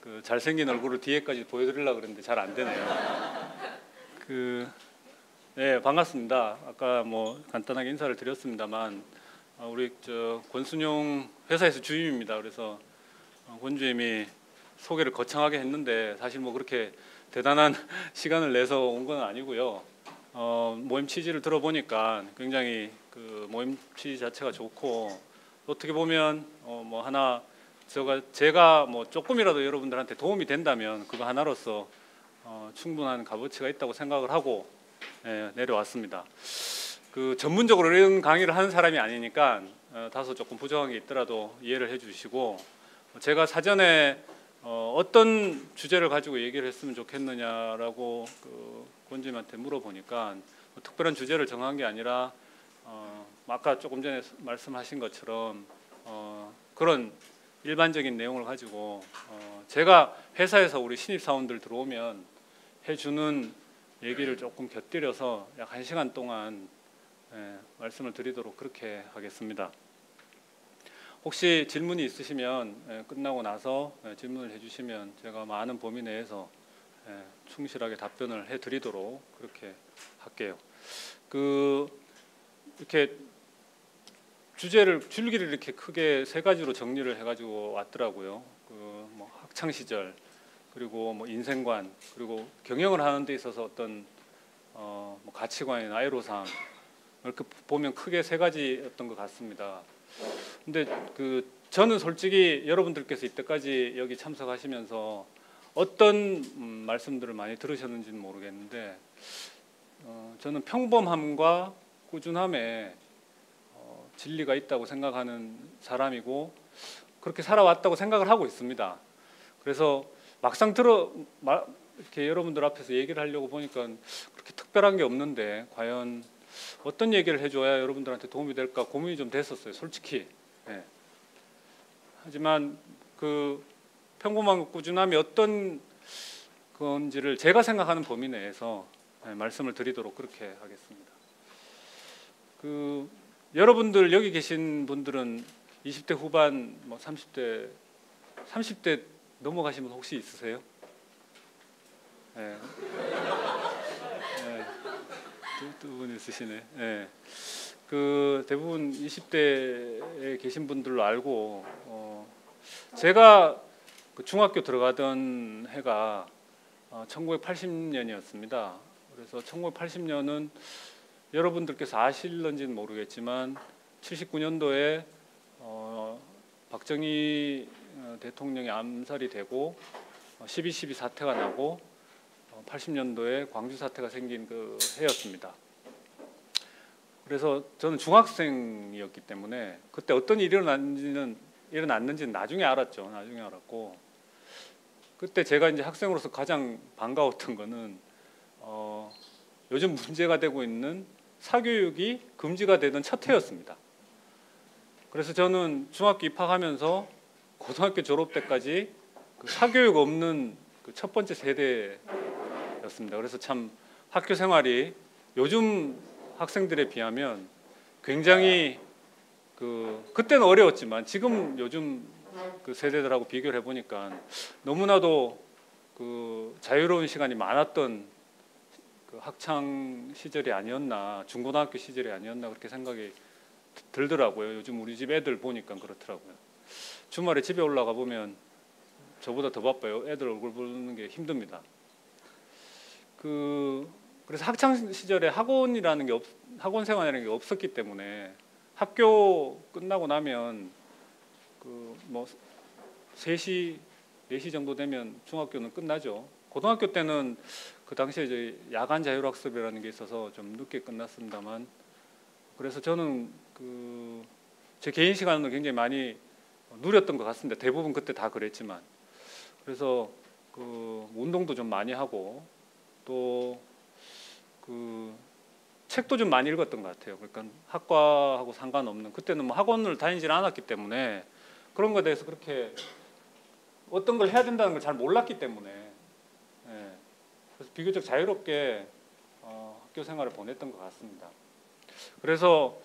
그 잘생긴 얼굴을 뒤에까지 보여드리려고 그랬는데 잘 안 되네요. 네, 반갑습니다. 아까 뭐 간단하게 인사를 드렸습니다만 우리 권순용 회사에서 주임입니다. 그래서 권 주임이 소개를 거창하게 했는데 사실 뭐 그렇게 대단한 시간을 내서 온 건 아니고요. 모임 취지를 들어보니까 굉장히 그 모임 취지 자체가 좋고 어떻게 보면 뭐 하나 제가 뭐 조금이라도 여러분들한테 도움이 된다면 그거 하나로서 충분한 값어치가 있다고 생각을 하고 내려왔습니다. 그 전문적으로 이런 강의를 하는 사람이 아니니까 다소 조금 부정한 게 있더라도 이해를 해주시고, 제가 사전에 어떤 주제를 가지고 얘기를 했으면 좋겠느냐라고 권주임한테 물어보니까 특별한 주제를 정한 게 아니라 아까 조금 전에 말씀하신 것처럼 그런 일반적인 내용을 가지고 제가 회사에서 우리 신입사원들 들어오면 해주는 얘기를 조금 곁들여서 약 1시간 동안 말씀을 드리도록 그렇게 하겠습니다. 혹시 질문이 있으시면 끝나고 나서 질문을 해주시면 제가 많은 범위 내에서 충실하게 답변을 해드리도록 그렇게 할게요. 이렇게 줄기를 이렇게 크게 3가지로 정리를 해가지고 왔더라고요. 뭐 학창 시절, 그리고 뭐 인생관, 그리고 경영을 하는 데 있어서 어떤 뭐 가치관이나 애로사항, 이렇게 보면 크게 3가지였던 것 같습니다. 근데 저는 솔직히 여러분들께서 이때까지 여기 참석하시면서 어떤 말씀들을 많이 들으셨는지는 모르겠는데 저는 평범함과 꾸준함에 진리가 있다고 생각하는 사람이고 그렇게 살아왔다고 생각을 하고 있습니다. 그래서 막상 이렇게 여러분들 앞에서 얘기를 하려고 보니까 그렇게 특별한 게 없는데 과연 어떤 얘기를 해줘야 여러분들한테 도움이 될까 고민이 좀 됐었어요, 솔직히. 하지만 그 평범한 꾸준함이 어떤 건지를 제가 생각하는 범위 내에서 말씀을 드리도록 그렇게 하겠습니다. 여러분들 여기 계신 분들은 20대 후반, 뭐 30대 넘어가신 분 혹시 있으세요? 두 분 있으시네. 대부분 20대에 계신 분들로 알고 제가 중학교 들어가던 해가 1980년이었습니다. 그래서 1980년은 여러분들께서 아실런지는 모르겠지만 79년도에 박정희 대통령이 암살이 되고 12.12 사태가 나고 80년도에 광주 사태가 생긴 그 해였습니다. 그래서 저는 중학생이었기 때문에 그때 어떤 일이 일어났는지는 나중에 알았죠. 나중에 알았고 그때 제가 이제 학생으로서 가장 반가웠던 거는 요즘 문제가 되고 있는 사교육이 금지가 되던 첫 해였습니다. 그래서 저는 중학교 입학하면서 고등학교 졸업 때까지 사교육 없는 첫 번째 세대였습니다. 그래서 참 학교 생활이 요즘 학생들에 비하면 굉장히 그때는 어려웠지만 지금 요즘 세대들하고 비교를 해보니까 너무나도 자유로운 시간이 많았던 학창 시절이 아니었나, 중고등학교 시절이 아니었나 그렇게 생각이 들더라고요. 요즘 우리 집 애들 보니까 그렇더라고요. 주말에 집에 올라가 보면 저보다 더 바빠요. 애들 얼굴 보는 게 힘듭니다. 그래서 학창 시절에 학원 생활이라는 게 없었기 때문에 학교 끝나고 나면 뭐 3시, 4시 정도 되면 중학교는 끝나죠. 고등학교 때는 그 당시에 이제 야간 자율학습이라는 게 있어서 좀 늦게 끝났습니다만, 그래서 저는 제 개인 시간을 굉장히 많이 누렸던 것 같습니다. 대부분 그때 다 그랬지만. 그래서 운동도 좀 많이 하고 또 책도 좀 많이 읽었던 것 같아요. 그러니까 학과하고 상관없는, 그때는 뭐 학원을 다니질 않았기 때문에 그런 것에 대해서 그렇게 어떤 걸 해야 된다는 걸 잘 몰랐기 때문에 그래서 비교적 자유롭게 학교 생활을 보냈던 것 같습니다. 그래서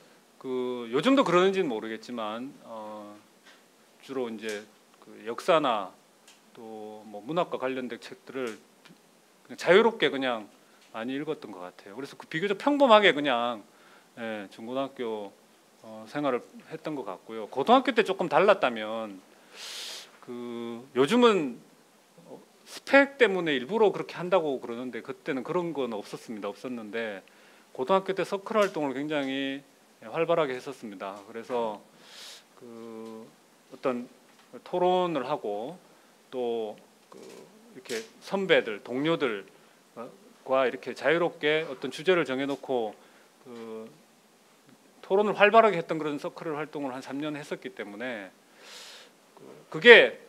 요즘도 그러는지는 모르겠지만 주로 이제 역사나 또 뭐 문학과 관련된 책들을 그냥 자유롭게 그냥 많이 읽었던 것 같아요. 그래서 그 비교적 평범하게 그냥 중고등학교 생활을 했던 것 같고요. 고등학교 때 조금 달랐다면 그 요즘은 스펙 때문에 일부러 그렇게 한다고 그러는데 그때는 그런 건 없었습니다. 없었는데 고등학교 때 서클 활동을 굉장히 활발하게 했었습니다. 그래서 그 어떤 토론을 하고 또 이렇게 선배들, 동료들과 이렇게 자유롭게 어떤 주제를 정해놓고 그 토론을 활발하게 했던 그런 서클 활동을 한 3년 했었기 때문에 그게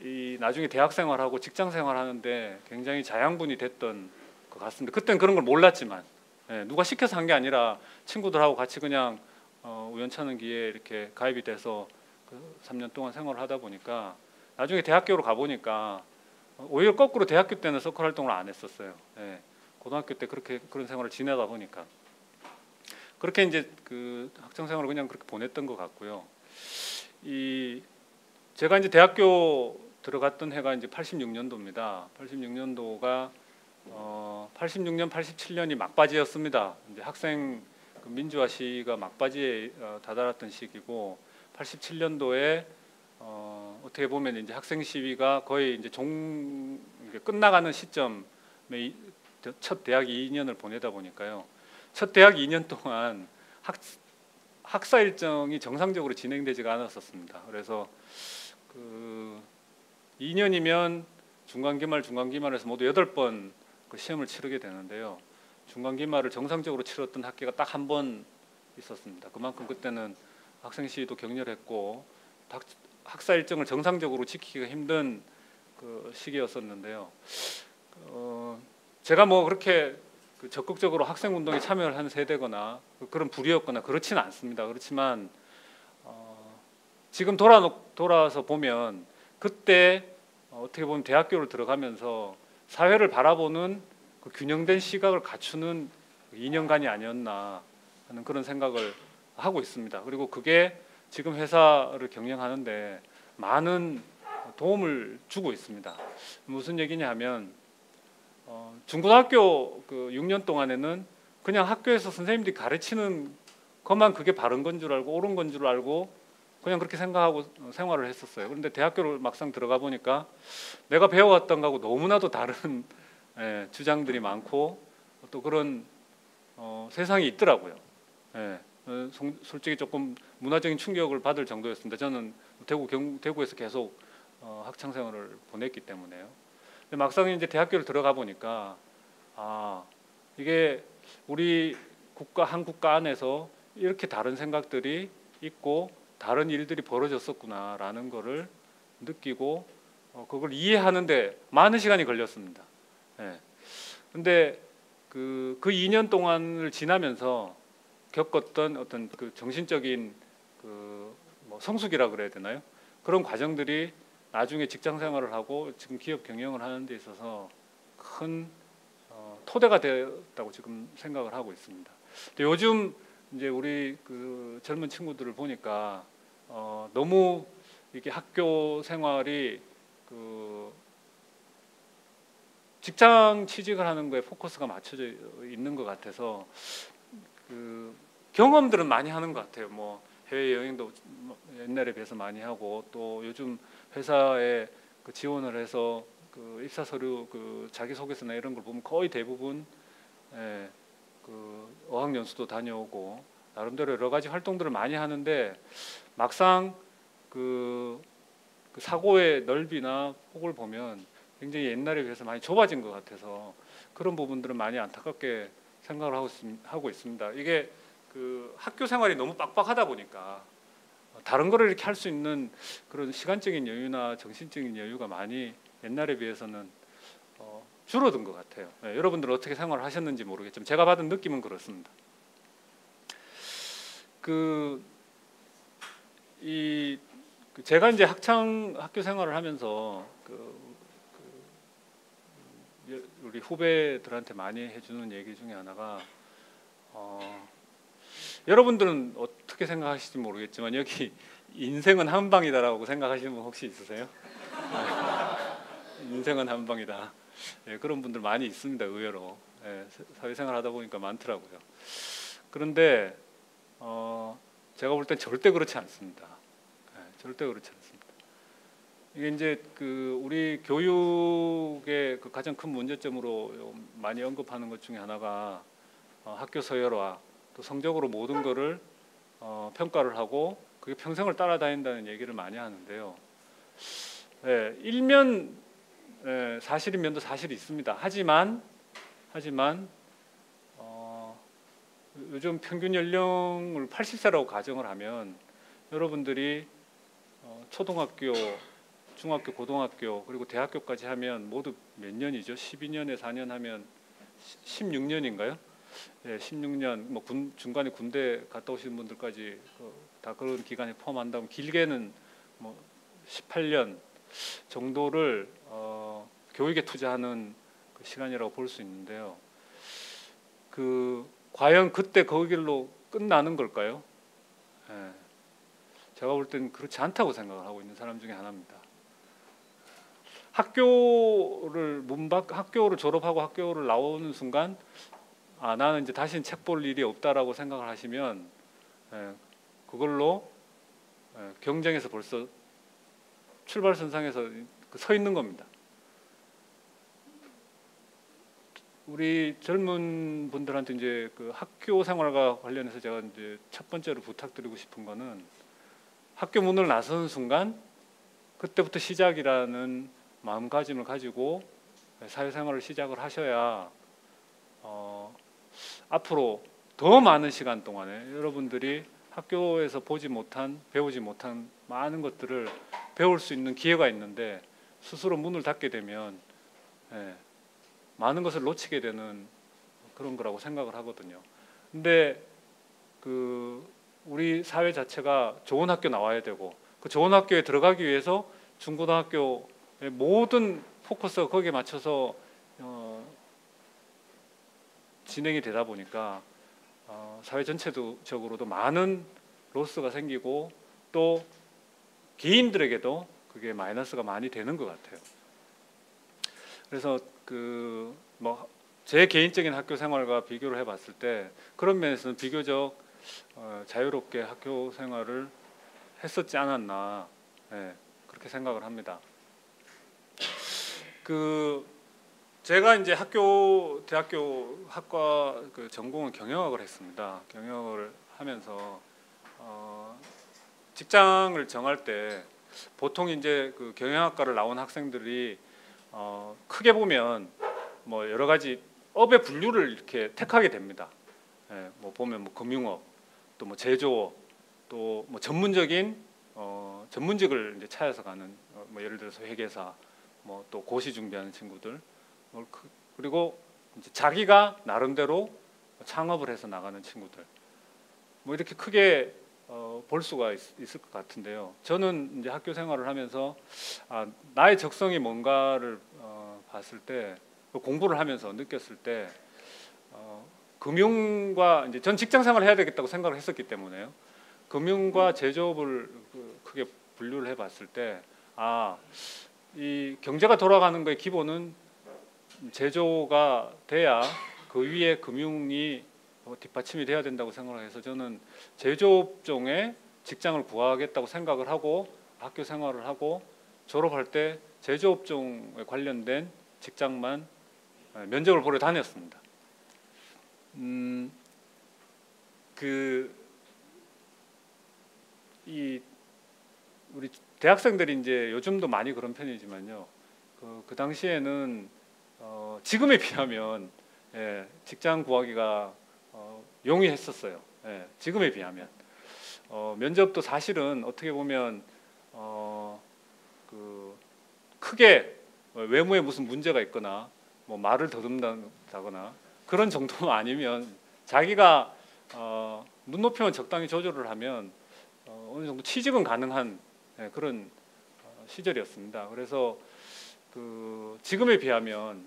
이 나중에 대학 생활하고 직장 생활하는데 굉장히 자양분이 됐던 것 같습니다. 그때는 그런 걸 몰랐지만 누가 시켜서 한 게 아니라 친구들하고 같이 그냥 우연찮은 기회에 이렇게 가입이 돼서 그 3년 동안 생활을 하다 보니까 나중에 대학교로 가보니까 오히려 거꾸로 대학교 때는 서클 활동을 안 했었어요. 고등학교 때 그렇게 그런 생활을 지내다 보니까 그렇게 이제 그 학창 생활을 그냥 그렇게 보냈던 것 같고요. 제가 이제 대학교 들어갔던 해가 이제 86년도입니다. 86년도가 86년, 87년이 막바지였습니다. 이제 학생 그 민주화 시위가 막바지에 다다랐던 시기고 87년도에 어떻게 보면 이제 학생 시위가 거의 이제 끝나가는 시점에 첫 대학 2년을 보내다 보니까요. 첫 대학 2년 동안 학사 일정이 정상적으로 진행되지가 않았었습니다. 그래서 그 2년이면 중간기말에서 모두 8번 그 시험을 치르게 되는데요. 중간기말을 정상적으로 치렀던 학기가 딱 한 번 있었습니다. 그만큼 그때는 학생 시위도 격렬했고 학사 일정을 정상적으로 지키기가 힘든 그 시기였었는데요. 제가 뭐 그렇게 적극적으로 학생 운동에 참여를 한 세대거나 그런 부류였거나 그렇지는 않습니다. 그렇지만 지금 돌아서 보면 그때 어떻게 보면 대학교를 들어가면서 사회를 바라보는 그 균형된 시각을 갖추는 2년간이 아니었나 하는 그런 생각을 하고 있습니다. 그리고 그게 지금 회사를 경영하는데 많은 도움을 주고 있습니다. 무슨 얘기냐 하면 중고등학교 그 6년 동안에는 그냥 학교에서 선생님들이 가르치는 것만 그게 바른 건 줄 알고 옳은 건 줄 알고 그냥 그렇게 생각하고 생활을 했었어요. 그런데 대학교를 막상 들어가 보니까 내가 배워왔던 거하고 너무나도 다른 주장들이 많고 또 그런 세상이 있더라고요. 솔직히 조금 문화적인 충격을 받을 정도였습니다. 저는 대구에서 계속 학창 생활을 보냈기 때문에요. 근데 막상 이제 대학교를 들어가 보니까 이게 우리 한 국가 안에서 이렇게 다른 생각들이 있고 다른 일들이 벌어졌었구나라는 것을 느끼고 그걸 이해하는데 많은 시간이 걸렸습니다. 근데 그 2년 동안을 지나면서 겪었던 어떤 그 정신적인 뭐 성숙이라 그래야 되나요? 그런 과정들이 나중에 직장 생활을 하고 지금 기업 경영을 하는 데 있어서 큰 토대가 되었다고 지금 생각을 하고 있습니다. 근데 요즘 이제 우리 그 젊은 친구들을 보니까 너무 이렇게 학교 생활이 그 직장 취직을 하는 거에 포커스가 맞춰져 있는 것 같아서 그 경험들은 많이 하는 것 같아요. 뭐 해외 여행도 옛날에 비해서 많이 하고 또 요즘 회사에 그 지원을 해서 그 입사 서류 그 자기소개서나 이런 걸 보면 거의 대부분 그 어학연수도 다녀오고 나름대로 여러 가지 활동들을 많이 하는데 막상 그 사고의 넓이나 폭을 보면 굉장히 옛날에 비해서 많이 좁아진 것 같아서 그런 부분들은 많이 안타깝게 생각을 하고 있습니다. 이게 그 학교 생활이 너무 빡빡하다 보니까 다른 거를 이렇게 할 수 있는 그런 시간적인 여유나 정신적인 여유가 많이 옛날에 비해서는 줄어든 것 같아요. 여러분들은 어떻게 생활을 하셨는지 모르겠지만 제가 받은 느낌은 그렇습니다. 제가 이제 학교 생활을 하면서 우리 후배들한테 많이 해주는 얘기 중에 하나가 여러분들은 어떻게 생각하실지 모르겠지만 여기 인생은 한 방이다라고 생각하시는 분 혹시 있으세요? 인생은 한 방이다. 예, 그런 분들 많이 있습니다. 의외로 예, 사회생활 하다 보니까 많더라고요. 그런데 제가 볼 땐 절대 그렇지 않습니다. 예, 절대 그렇지 않습니다. 이게 이제 그 우리 교육의 그 가장 큰 문제점으로 많이 언급하는 것 중에 하나가 학교 서열화, 또 성적으로 모든 거를 평가를 하고 그게 평생을 따라다닌다는 얘기를 많이 하는데요. 예, 일면 사실인 면도 사실이 있습니다. 하지만 요즘 평균 연령을 80세라고 가정을 하면 여러분들이 초등학교, 중학교, 고등학교 그리고 대학교까지 하면 모두 몇 년이죠? 12년에 4년 하면 16년인가요? 예, 16년 뭐 중간에 군대 갔다 오신 분들까지 다 그런 기간에 포함한다면 길게는 뭐 18년 정도를 교육에 투자하는 그 시간이라고 볼 수 있는데요. 과연 그때 그 길로 끝나는 걸까요? 예, 제가 볼 때는 그렇지 않다고 생각을 하고 있는 사람 중에 하나입니다. 학교를 졸업하고 학교를 나오는 순간 나는 이제 다시는 책 볼 일이 없다라고 생각을 하시면 그걸로 경쟁에서 벌써 출발선상에서 서 있는 겁니다. 우리 젊은 분들한테 이제 그 학교 생활과 관련해서 제가 이제 첫 번째로 부탁드리고 싶은 거는 학교 문을 나서는 순간 그때부터 시작이라는 마음가짐을 가지고 사회생활을 시작을 하셔야 앞으로 더 많은 시간 동안에 여러분들이 학교에서 배우지 못한 많은 것들을 배울 수 있는 기회가 있는데 스스로 문을 닫게 되면 많은 것을 놓치게 되는 그런 거라고 생각을 하거든요. 근데 우리 사회 자체가 좋은 학교 나와야 되고 그 좋은 학교에 들어가기 위해서 중고등학교의 모든 포커스가 거기에 맞춰서 진행이 되다 보니까 사회 전체적으로도 많은 로스가 생기고 또 개인들에게도 그게 마이너스가 많이 되는 것 같아요. 그래서 제 개인적인 학교 생활과 비교를 해봤을 때 그런 면에서는 비교적 자유롭게 학교 생활을 했었지 않았나 그렇게 생각을 합니다. 제가 이제 대학교 학과 전공은 경영학을 했습니다. 경영학을 하면서 직장을 정할 때 보통 이제 그 경영학과를 나온 학생들이 크게 보면 뭐 여러 가지 업의 분류를 이렇게 택하게 됩니다. 뭐 보면 뭐 금융업, 또 뭐 제조업, 또 뭐 전문적인 전문직을 이제 찾아서 가는 뭐 예를 들어서 회계사, 뭐 또 고시 준비하는 친구들, 그리고 이제 자기가 나름대로 창업을 해서 나가는 친구들, 뭐 이렇게 크게 볼 수가 있을 것 같은데요. 저는 이제 학교 생활을 하면서 나의 적성이 뭔가를 봤을 때 공부를 하면서 느꼈을 때 금융과 이제 전 직장 생활을 해야 되겠다고 생각을 했었기 때문에요. 금융과 제조업을 크게 분류를 해봤을 때 이 경제가 돌아가는 거의 기본은 제조가 돼야 그 위에 금융이 뒷받침이 돼야 된다고 생각을 해서 저는 제조업종에 직장을 구하겠다고 생각을 하고 학교 생활을 하고 졸업할 때 제조업종에 관련된 직장만 면접을 보러 다녔습니다. 우리 대학생들이 이제 요즘도 많이 그런 편이지만요. 그 당시에는 지금에 비하면 직장 구하기가 용이했었어요. 지금에 비하면 면접도 사실은 어떻게 보면 크게 외모에 무슨 문제가 있거나 뭐 말을 더듬다거나 그런 정도만 아니면 자기가 눈높이만 적당히 조절을 하면 어느 정도 취직은 가능한 그런 시절이었습니다. 그래서 지금에 비하면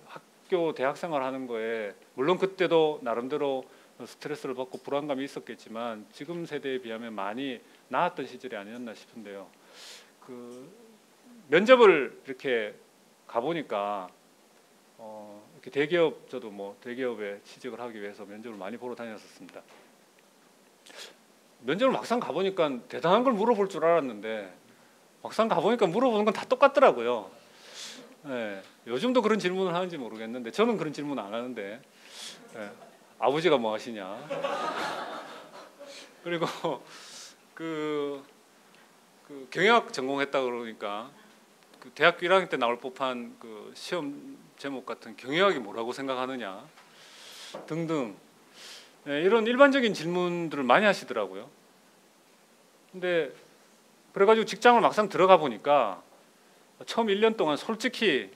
학교 대학 생활하는 거에 물론 그때도 나름대로 스트레스를 받고 불안감이 있었겠지만 지금 세대에 비하면 많이 나았던 시절이 아니었나 싶은데요. 면접을 이렇게 가보니까 이렇게 대기업, 저도 뭐 대기업에 취직을 하기 위해서 면접을 많이 보러 다녔었습니다. 면접을 막상 가보니까 대단한 걸 물어볼 줄 알았는데 막상 가보니까 물어보는 건 다 똑같더라고요. 예, 요즘도 그런 질문을 하는지 모르겠는데 저는 그런 질문 안 하는데, 예, 아버지가 뭐 하시냐, 그리고 그 경영학 전공했다 그러니까 그 대학교 1학년 때 나올 법한 그 시험 제목 같은 경영학이 뭐라고 생각하느냐 등등, 예, 이런 일반적인 질문들을 많이 하시더라고요. 근데 그래가지고 직장을 막상 들어가 보니까 처음 1년 동안 솔직히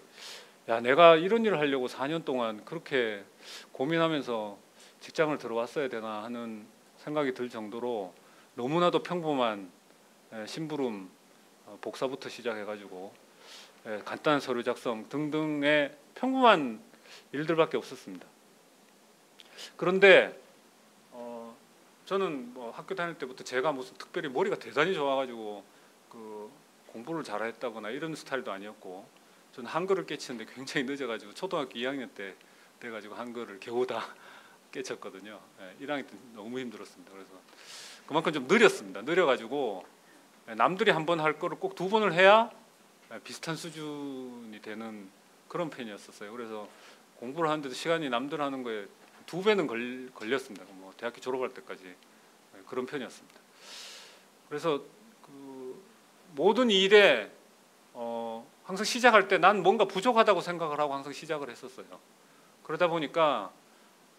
야, 내가 이런 일을 하려고 4년 동안 그렇게 고민하면서 직장을 들어왔어야 되나 하는 생각이 들 정도로 너무나도 평범한 심부름, 복사부터 시작해가지고 간단한 서류 작성 등등의 평범한 일들밖에 없었습니다. 그런데 저는 뭐 학교 다닐 때부터 제가 무슨 특별히 머리가 대단히 좋아가지고 그 공부를 잘했다거나 이런 스타일도 아니었고, 저는 한글을 깨치는데 굉장히 늦어가지고 초등학교 2학년 때 돼가지고 한글을 겨우 다 깨쳤거든요. 1학년 때 너무 힘들었습니다. 그래서 그만큼 좀 느렸습니다. 느려가지고 남들이 한 번 할 거를 꼭 2번을 해야 비슷한 수준이 되는 그런 편이었었어요. 그래서 공부를 하는데도 시간이 남들 하는 거에 2배는 걸렸습니다. 뭐 대학교 졸업할 때까지 그런 편이었습니다. 그래서 그 모든 일에 항상 시작할 때 난 뭔가 부족하다고 생각을 하고 항상 시작을 했었어요. 그러다 보니까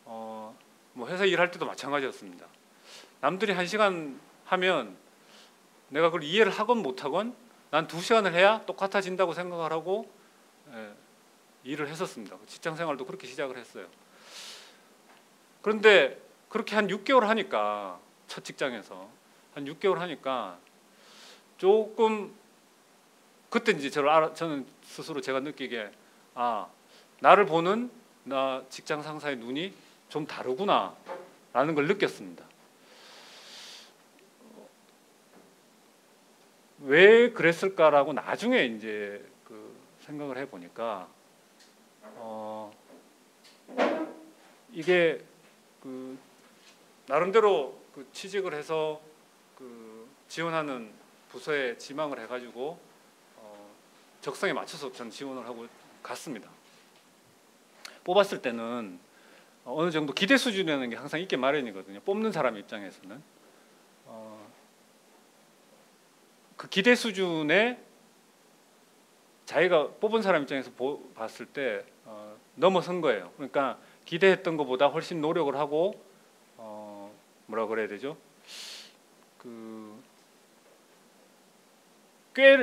뭐 회사 일할 때도 마찬가지였습니다. 남들이 1시간 하면 내가 그걸 이해를 하건 못하건 난 2시간을 해야 똑같아진다고 생각을 하고 일을 했었습니다. 직장 생활도 그렇게 시작을 했어요. 그런데 그렇게 한 6개월 하니까, 첫 직장에서 한 6개월 하니까 조금, 그때 이제 저는 스스로 제가 느끼게, 나를 보는 나 직장 상사의 눈이 좀 다르구나 라는 걸 느꼈습니다. 왜 그랬을까라고 나중에 이제 그 생각을 해보니까 이게 그 나름대로 그 취직을 해서 그 지원하는 부서에 지망을 해가지고 적성에 맞춰서 저는 지원을 하고 갔습니다. 뽑았을 때는 어느 정도 기대 수준이라는 게 항상 있게 마련이거든요. 뽑는 사람 입장에서는 그 기대 수준에 자기가 뽑은 사람 입장에서 봤을 때 넘어선 거예요. 그러니까 기대했던 것보다 훨씬 노력을 하고 뭐라 그래야 되죠? 그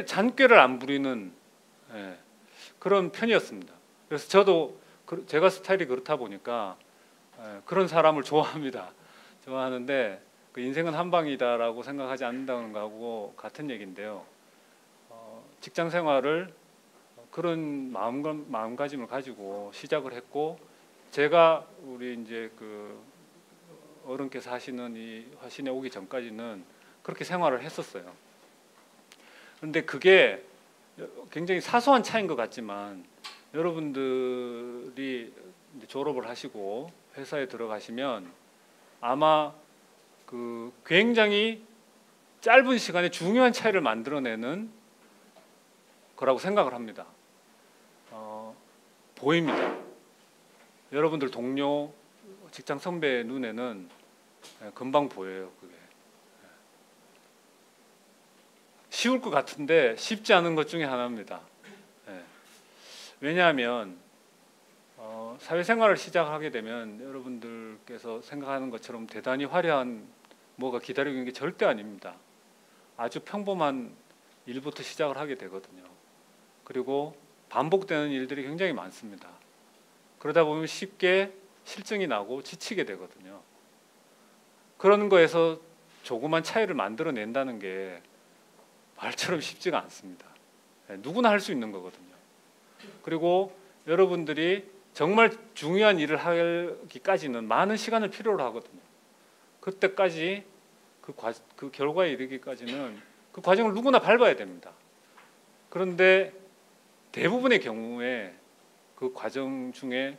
잔꾀를 안 부리는 그런 편이었습니다. 그래서 저도 제가 스타일이 그렇다 보니까 그런 사람을 좋아합니다. 좋아하는데 그 인생은 한 방이다라고 생각하지 않는다는 거하고 같은 얘기인데요. 직장 생활을 그런 마음가짐을 가지고 시작을 했고, 제가 우리 이제 그 어른께서 하시는 이 화신에 오기 전까지는 그렇게 생활을 했었어요. 그런데 그게 굉장히 사소한 차이인 것 같지만 여러분들이 이제 졸업을 하시고 회사에 들어가시면 아마 그 굉장히 짧은 시간에 중요한 차이를 만들어내는 거라고 생각을 합니다. 보입니다. 여러분들 동료, 직장 선배 눈에는 금방 보여요. 그게 쉬울 것 같은데 쉽지 않은 것 중에 하나입니다. 왜냐하면 사회생활을 시작하게 되면 여러분들께서 생각하는 것처럼 대단히 화려한 뭐가 기다리고 있는 게 절대 아닙니다. 아주 평범한 일부터 시작을 하게 되거든요. 그리고 반복되는 일들이 굉장히 많습니다. 그러다 보면 쉽게 실증이 나고 지치게 되거든요. 그런 거에서 조그만 차이를 만들어낸다는 게 말처럼 쉽지가 않습니다. 누구나 할 수 있는 거거든요. 그리고 여러분들이 정말 중요한 일을 하기까지는 많은 시간을 필요로 하거든요. 그때까지 그 결과에 이르기까지는 그 과정을 누구나 밟아야 됩니다. 그런데 대부분의 경우에 그 과정 중에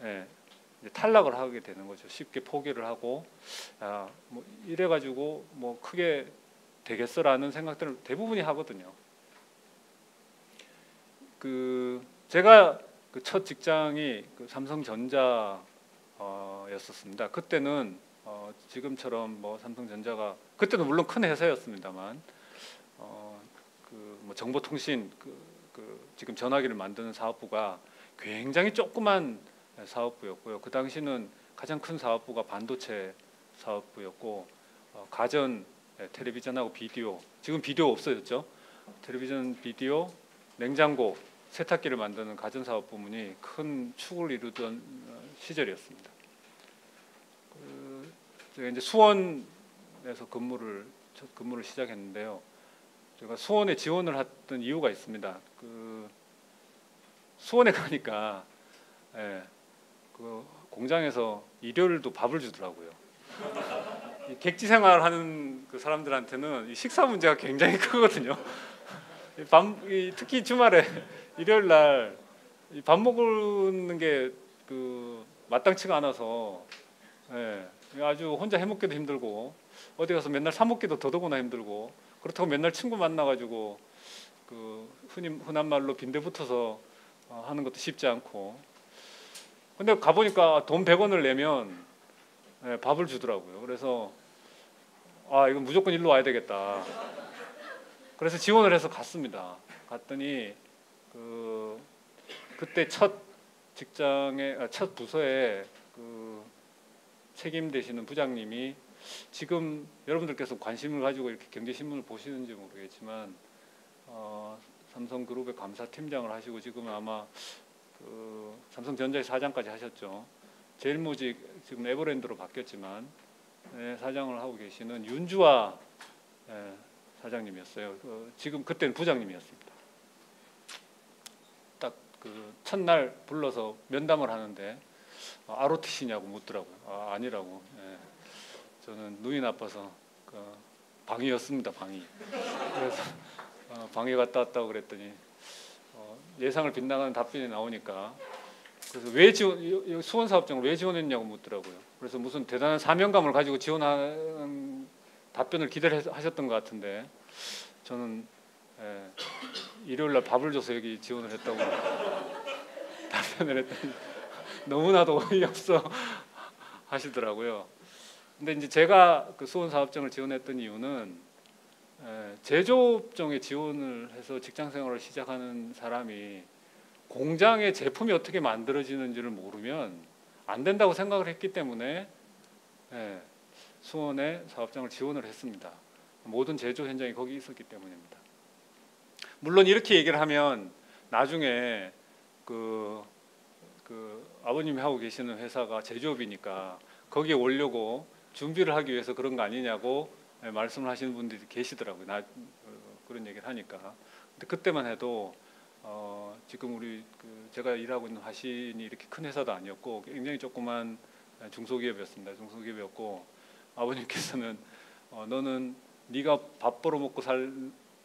이제 탈락을 하게 되는 거죠. 쉽게 포기를 하고 뭐 이래가지고 뭐 크게 되겠어라는 생각들을 대부분이 하거든요. 제가 그 첫 직장이 그 삼성전자 였었습니다. 그때는 지금처럼 뭐 삼성전자가 그때도 물론 큰 회사였습니다만 뭐 정보통신 지금 전화기를 만드는 사업부가 굉장히 조그만 사업부였고요. 그 당시는 가장 큰 사업부가 반도체 사업부였고 가전, 텔레비전하고 비디오, 지금 비디오 없어졌죠. 텔레비전, 비디오, 냉장고, 세탁기를 만드는 가전 사업 부문이 큰 축을 이루던 시절이었습니다. 제가 이제 수원에서 첫 근무를 시작했는데요. 제가 수원에 지원을 했던 이유가 있습니다. 수원에 가니까 그 공장에서 일요일도 밥을 주더라고요. 객지 생활하는 그 사람들한테는 이 식사 문제가 굉장히 크거든요. 특히 주말에 일요일 날 밥 먹는 게 마땅치가 않아서 아주 혼자 해먹기도 힘들고 어디 가서 맨날 사 먹기도 더더구나 힘들고 그렇다고 맨날 친구 만나가지고 흔한 말로 빈대 붙어서 하는 것도 쉽지 않고 근데 가보니까 돈 100원을 내면 밥을 주더라고요. 그래서 이건 무조건 일로 와야 되겠다. 그래서 지원을 해서 갔습니다. 갔더니 그때 첫 부서에 책임 되시는 부장님이 지금 여러분들께서 관심을 가지고 이렇게 경제신문을 보시는지 모르겠지만 삼성그룹의 감사팀장을 하시고 지금 아마 삼성전자의 사장까지 하셨죠. 제일모직 지금 에버랜드로 바뀌었지만 사장을 하고 계시는 윤주아 사장님이었어요. 지금 그때는 부장님이었습니다. 딱 첫날 불러서 면담을 하는데 ROTC냐고 묻더라고요. 아니라고. 저는 눈이 나빠서 방위였습니다. 방위. 그래서 방위 갔다 왔다고 그랬더니 예상을 빗나가는 답변이 나오니까 그래서 왜 수원 사업장을 왜 지원했냐고 묻더라고요. 그래서 무슨 대단한 사명감을 가지고 지원하는 답변을 기대하셨던 것 같은데 저는 일요일 날 밥을 줘서 여기 지원을 했다고 답변을 했더니 너무나도 어이없어 하시더라고요. 근데 이제 제가 그 수원 사업장을 지원했던 이유는 제조업종에 지원을 해서 직장 생활을 시작하는 사람이 공장의 제품이 어떻게 만들어지는지를 모르면 안 된다고 생각을 했기 때문에 수원에 사업장을 지원을 했습니다. 모든 제조 현장이 거기 있었기 때문입니다. 물론 이렇게 얘기를 하면 나중에 아버님이 하고 계시는 회사가 제조업이니까 거기에 오려고 준비를 하기 위해서 그런 거 아니냐고 말씀을 하시는 분들이 계시더라고요. 그런 얘기를 하니까. 근데 그때만 해도 지금 제가 일하고 있는 화신이 이렇게 큰 회사도 아니었고 굉장히 조그만 중소기업이었습니다. 중소기업이었고 아버님께서는 너는 네가 밥 벌어먹고 살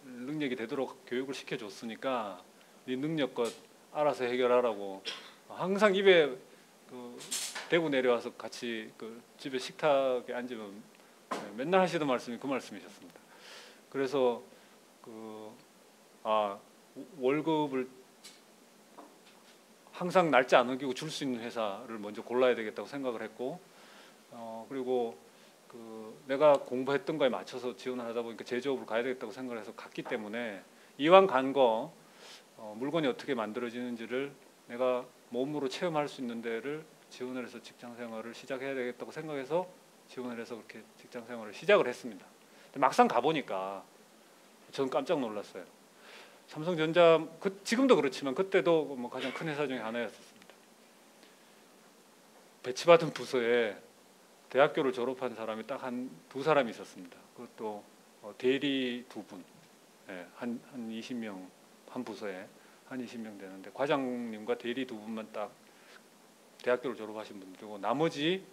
능력이 되도록 교육을 시켜줬으니까 네 능력껏 알아서 해결하라고 항상 입에 대고 내려와서 같이 집에 식탁에 앉으면 맨날 하시던 말씀이 그 말씀이셨습니다. 그래서 월급을 항상 날짜 안 어기고 줄 수 있는 회사를 먼저 골라야 되겠다고 생각을 했고 그리고 내가 공부했던 거에 맞춰서 지원을 하다 보니까 제조업을 가야 되겠다고 생각을 해서 갔기 때문에 이왕 간 거 물건이 어떻게 만들어지는지를 내가 몸으로 체험할 수 있는 데를 지원을 해서 직장 생활을 시작해야 되겠다고 생각해서 지원을 해서 그렇게 직장 생활을 시작을 했습니다. 근데 막상 가보니까 저는 깜짝 놀랐어요. 삼성전자 지금도 그렇지만 그때도 뭐 가장 큰 회사 중에 하나였습니다. 배치받은 부서에 대학교를 졸업한 사람이 딱 두 사람이 있었습니다. 그것도 대리 2분, 한 20명 한 부서에 한 20명 되는데 과장님과 대리 2분만 딱 대학교를 졸업하신 분들이고 나머지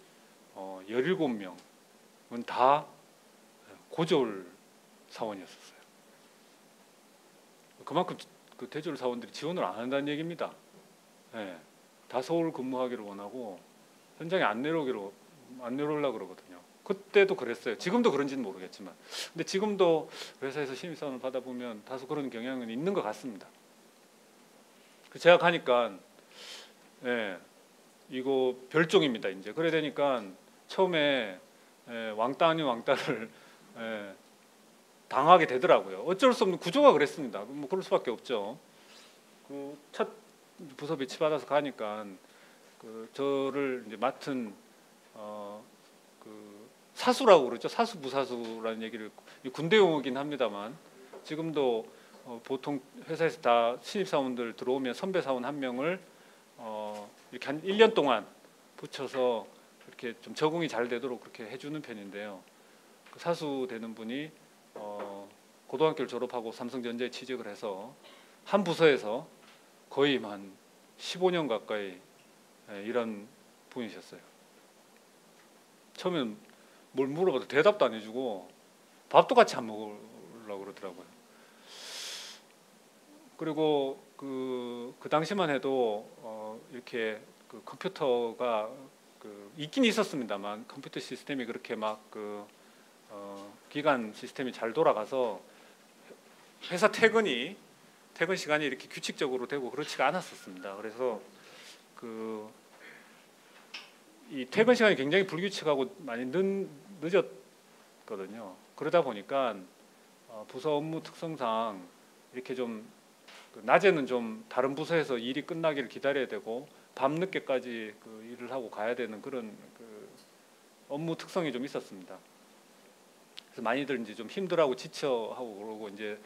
17명은 다 고졸 사원이었었어요. 그만큼 그 대졸 사원들이 지원을 안 한다는 얘기입니다. 예, 다 서울 근무하기를 원하고 현장에 안 내려오려고 그러거든요. 그때도 그랬어요. 지금도 그런지는 모르겠지만, 근데 지금도 회사에서 신입사원을 받아보면 다소 그런 경향은 있는 것 같습니다. 제가 가니까 예, 이거 별종입니다. 이제 그래 되니까 처음에 왕따 아닌 왕따를 당하게 되더라고요. 어쩔 수 없는 구조가 그랬습니다. 뭐 그럴 수밖에 없죠. 그 첫 부서 배치 받아서 가니까 그 저를 이제 맡은 그 사수라고 그러죠. 사수 부사수라는 얘기를 군대 용어긴 합니다만 지금도 보통 회사에서 다 신입 사원들 들어오면 선배 사원 한 명을 이렇게 한 1년 동안 붙여서 이렇게 좀 적응이 잘 되도록 그렇게 해주는 편인데요. 그 사수 되는 분이 고등학교를 졸업하고 삼성전자에 취직을 해서 한 부서에서 거의 한 15년 가까이 일한 분이셨어요. 처음에는 뭘 물어봐도 대답도 안 해주고 밥도 같이 안 먹으려고 그러더라고요. 그리고 그 당시만 해도 이렇게 그 컴퓨터가 있긴 있었습니다만 컴퓨터 시스템이 그렇게 막 기관 시스템이 잘 돌아가서 회사 퇴근 시간이 이렇게 규칙적으로 되고 그렇지가 않았었습니다. 그래서 이 퇴근 시간이 굉장히 불규칙하고 많이 늦었거든요. 그러다 보니까 부서 업무 특성상 이렇게 좀 낮에는 좀 다른 부서에서 일이 끝나기를 기다려야 되고 밤 늦게까지 일을 하고 가야 되는 그런 업무 특성이 좀 있었습니다. 그래서 많이들 이제 좀 힘들어하고 지쳐하고 그러고 이제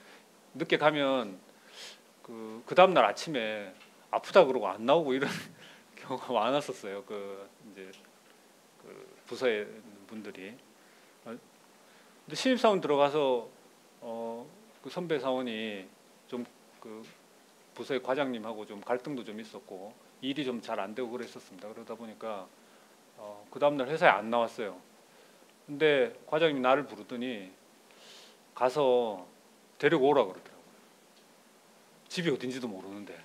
늦게 가면 그 다음 날 아침에 아프다 그러고 안 나오고 이런 경우가 많았었어요. 이제 부서의 분들이. 근데 신입 사원 들어가서 그 선배 사원이 좀 부서의 과장님하고 좀 갈등도 좀 있었고 일이 좀 잘 안 되고 그랬었습니다. 그러다 보니까 그 다음 날 회사에 안 나왔어요. 근데 과장님이 나를 부르더니 가서 데리고 오라 그러더라고요. 집이 어딘지도 모르는데.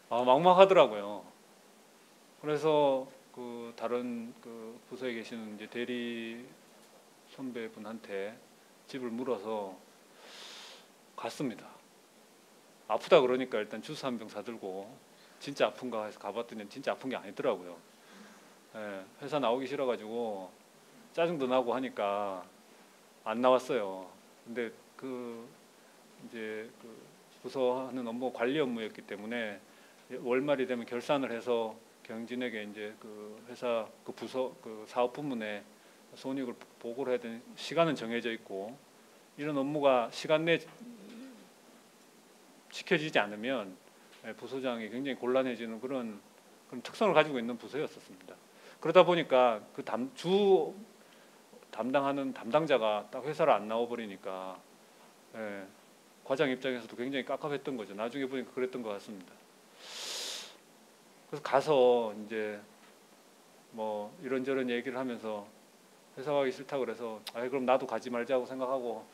막막하더라고요. 그래서 다른 부서에 계시는 이제 대리 선배분한테 집을 물어서 갔습니다. 아프다 그러니까 일단 주스 한 병 사들고 진짜 아픈가 해서 가봤더니 진짜 아픈 게 아니더라고요. 회사 나오기 싫어가지고 짜증도 나고 하니까 안 나왔어요. 근데 이제 부서 하는 업무 관리 업무였기 때문에 월말이 되면 결산을 해서 경진에게 이제 회사 부서 사업 부문에 손익을 보고를 해야 되는 시간은 정해져 있고 이런 업무가 시간 내에 지켜지지 않으면 부서장이 굉장히 곤란해지는 그런 특성을 가지고 있는 부서였었습니다. 그러다 보니까 주 담당하는 담당자가 딱 회사를 안 나와버리니까 과장 입장에서도 굉장히 깝깝했던 거죠. 나중에 보니까 그랬던 것 같습니다. 그래서 가서 이제 뭐 이런저런 얘기를 하면서 회사 가기 싫다 그래서 그럼 나도 가지 말자고 생각하고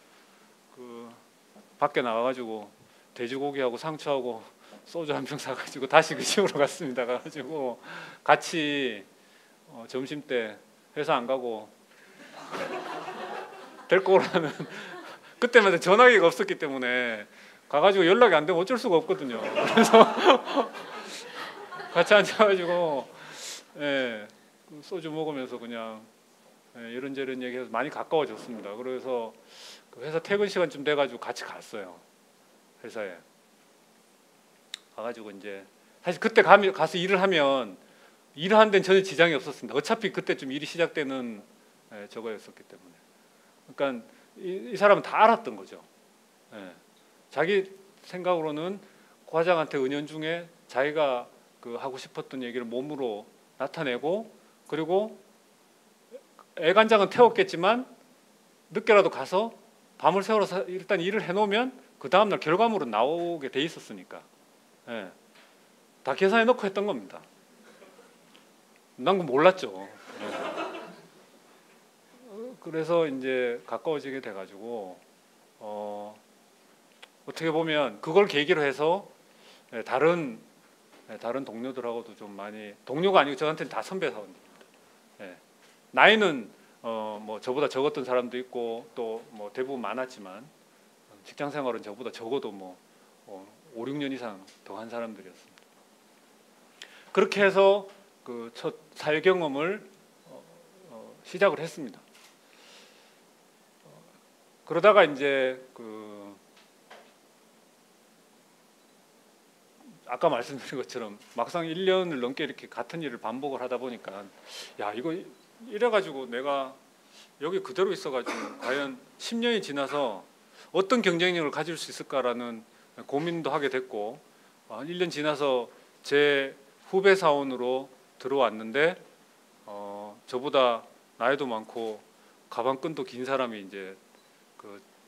밖에 나가가지고 돼지고기하고 상추하고 소주 한 병 사가지고 다시 그 집으로 갔습니다. 가가지고 같이 점심 때 회사 안 가고 데리고 오라는 그때마다 전화기가 없었기 때문에 가가지고 연락이 안 되면 어쩔 수가 없거든요. 그래서 같이 앉아가지고 소주 먹으면서 그냥 이런저런 얘기해서 많이 가까워졌습니다. 그래서 회사 퇴근 시간쯤 돼가지고 같이 갔어요. 회사에 가가지고 이제 사실 그때 가서 일을 하면 일을 하는 데는 전혀 지장이 없었습니다. 어차피 그때쯤 일이 시작되는 저거였었기 때문에. 그러니까 이 사람은 다 알았던 거죠. 자기 생각으로는 과장한테 은연중에 자기가 하고 싶었던 얘기를 몸으로 나타내고 그리고 애간장은 태웠겠지만 늦게라도 가서 밤을 새워서 일단 일을 해놓으면 그 다음날 결과물은 나오게 돼 있었으니까 다 계산해 놓고 했던 겁니다. 난 그거 몰랐죠. 그래서 이제 가까워지게 돼가지고 어떻게 보면 그걸 계기로 해서 다른 동료들하고도 좀 많이, 동료가 아니고 저한테는 다 선배 사원입니다. 나이는 뭐 저보다 적었던 사람도 있고 또 뭐 대부분 많았지만 직장 생활은 저보다 적어도 뭐 5, 6년 이상 더 한 사람들이었습니다. 그렇게 해서 그 첫 사회 경험을 시작을 했습니다. 그러다가 이제 아까 말씀드린 것처럼 막상 1년을 넘게 이렇게 같은 일을 반복을 하다 보니까 야, 이거 이래가지고 내가 여기 그대로 있어가지고 과연 10년이 지나서 어떤 경쟁력을 가질 수 있을까라는 고민도 하게 됐고, 1년 지나서 제 후배 사원으로 들어왔는데 저보다 나이도 많고 가방끈도 긴 사람이 이제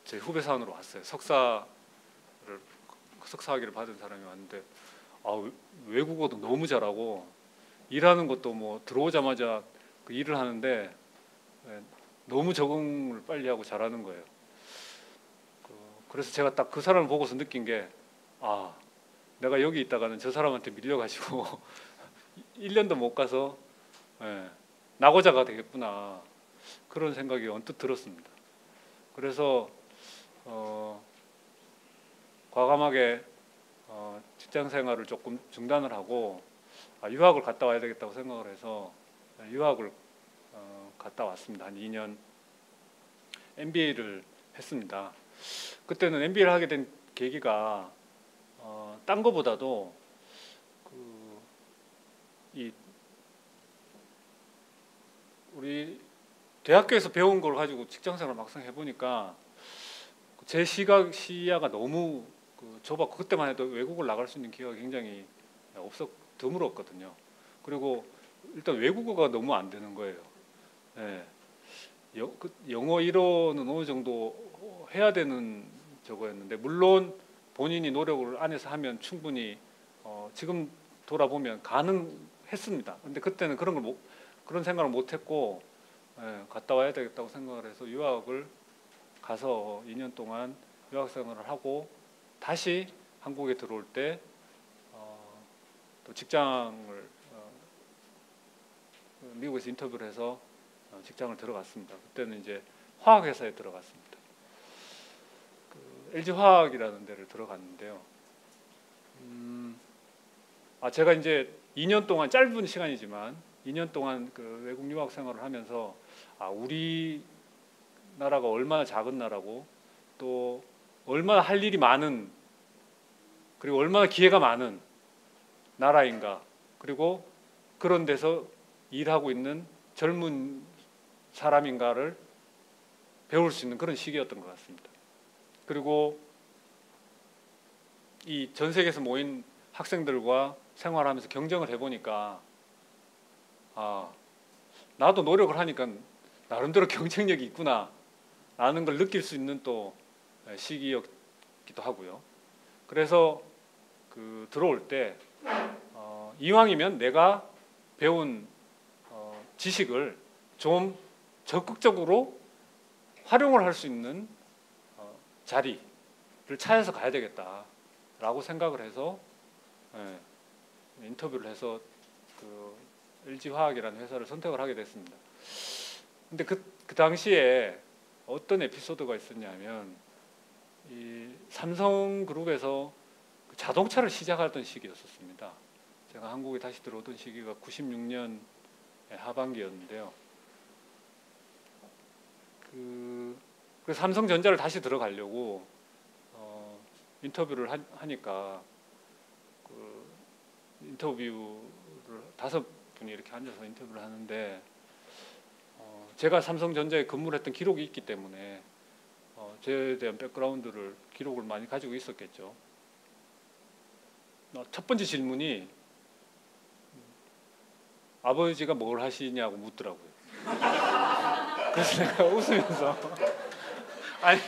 제 후배 사원으로 왔어요. 석사학위를 받은 사람이 왔는데 외국어도 너무 잘하고 일하는 것도 뭐 들어오자마자 그 일을 하는데 너무 적응을 빨리 하고 잘하는 거예요. 그래서 제가 딱 그 사람을 보고서 느낀 게 내가 여기 있다가는 저 사람한테 밀려가지고 1년도 못 가서 낙오자가 되겠구나, 그런 생각이 언뜻 들었습니다. 그래서 과감하게 직장 생활을 조금 중단을 하고 유학을 갔다 와야 되겠다고 생각을 해서 유학을 갔다 왔습니다. 한 2년 MBA를 했습니다. 그때는 MBA를 하게 된 계기가 딴 거보다도 우리 대학교에서 배운 걸 가지고 직장생활을 막상 해보니까 제 시야가 너무 좁았고, 그때만 해도 외국을 나갈 수 있는 기회가 굉장히 드물었거든요. 그리고 일단 외국어가 너무 안 되는 거예요. 영어 1어는 어느 정도 해야 되는 저거였는데, 물론 본인이 노력을 안에서 하면 충분히 지금 돌아보면 가능했습니다. 근데 그때는 그런 생각을 못했고 갔다 와야 되겠다고 생각을 해서 유학을 가서 2년 동안 유학 생활을 하고 다시 한국에 들어올 때 또 직장을 미국에서 인터뷰를 해서 직장을 들어갔습니다. 그때는 이제 화학회사에 들어갔습니다. LG 화학이라는 데를 들어갔는데요. 제가 이제 2년 동안, 짧은 시간이지만 2년 동안 외국 유학 생활을 하면서 우리 나라가 얼마나 작은 나라고 또 얼마나 할 일이 많은, 그리고 얼마나 기회가 많은 나라인가, 그리고 그런 데서 일하고 있는 젊은 사람인가를 배울 수 있는 그런 시기였던 것 같습니다. 그리고 이 전 세계에서 모인 학생들과 생활하면서 경쟁을 해보니까 나도 노력을 하니까 나름대로 경쟁력이 있구나 라는 걸 느낄 수 있는 또 시기였기도 하고요. 그래서 들어올 때 이왕이면 내가 배운 지식을 좀 적극적으로 활용을 할 수 있는 자리를 찾아서 가야 되겠다라고 생각을 해서 인터뷰를 해서 LG 화학이라는 회사를 선택을 하게 됐습니다. 근데 그 당시에 어떤 에피소드가 있었냐면, 이 삼성그룹에서 자동차를 시작하던 시기였었습니다. 제가 한국에 다시 들어오던 시기가 96년 하반기였는데요. 그 삼성전자를 다시 들어가려고 인터뷰를 하니까 인터뷰를 5분이 이렇게 앉아서 인터뷰를 하는데 제가 삼성전자에 근무를 했던 기록이 있기 때문에 저에 대한 백그라운드를, 기록을 많이 가지고 있었겠죠. 첫 번째 질문이 아버지가 뭘 하시냐고 묻더라고요. 그래서 내가 웃으면서 아니,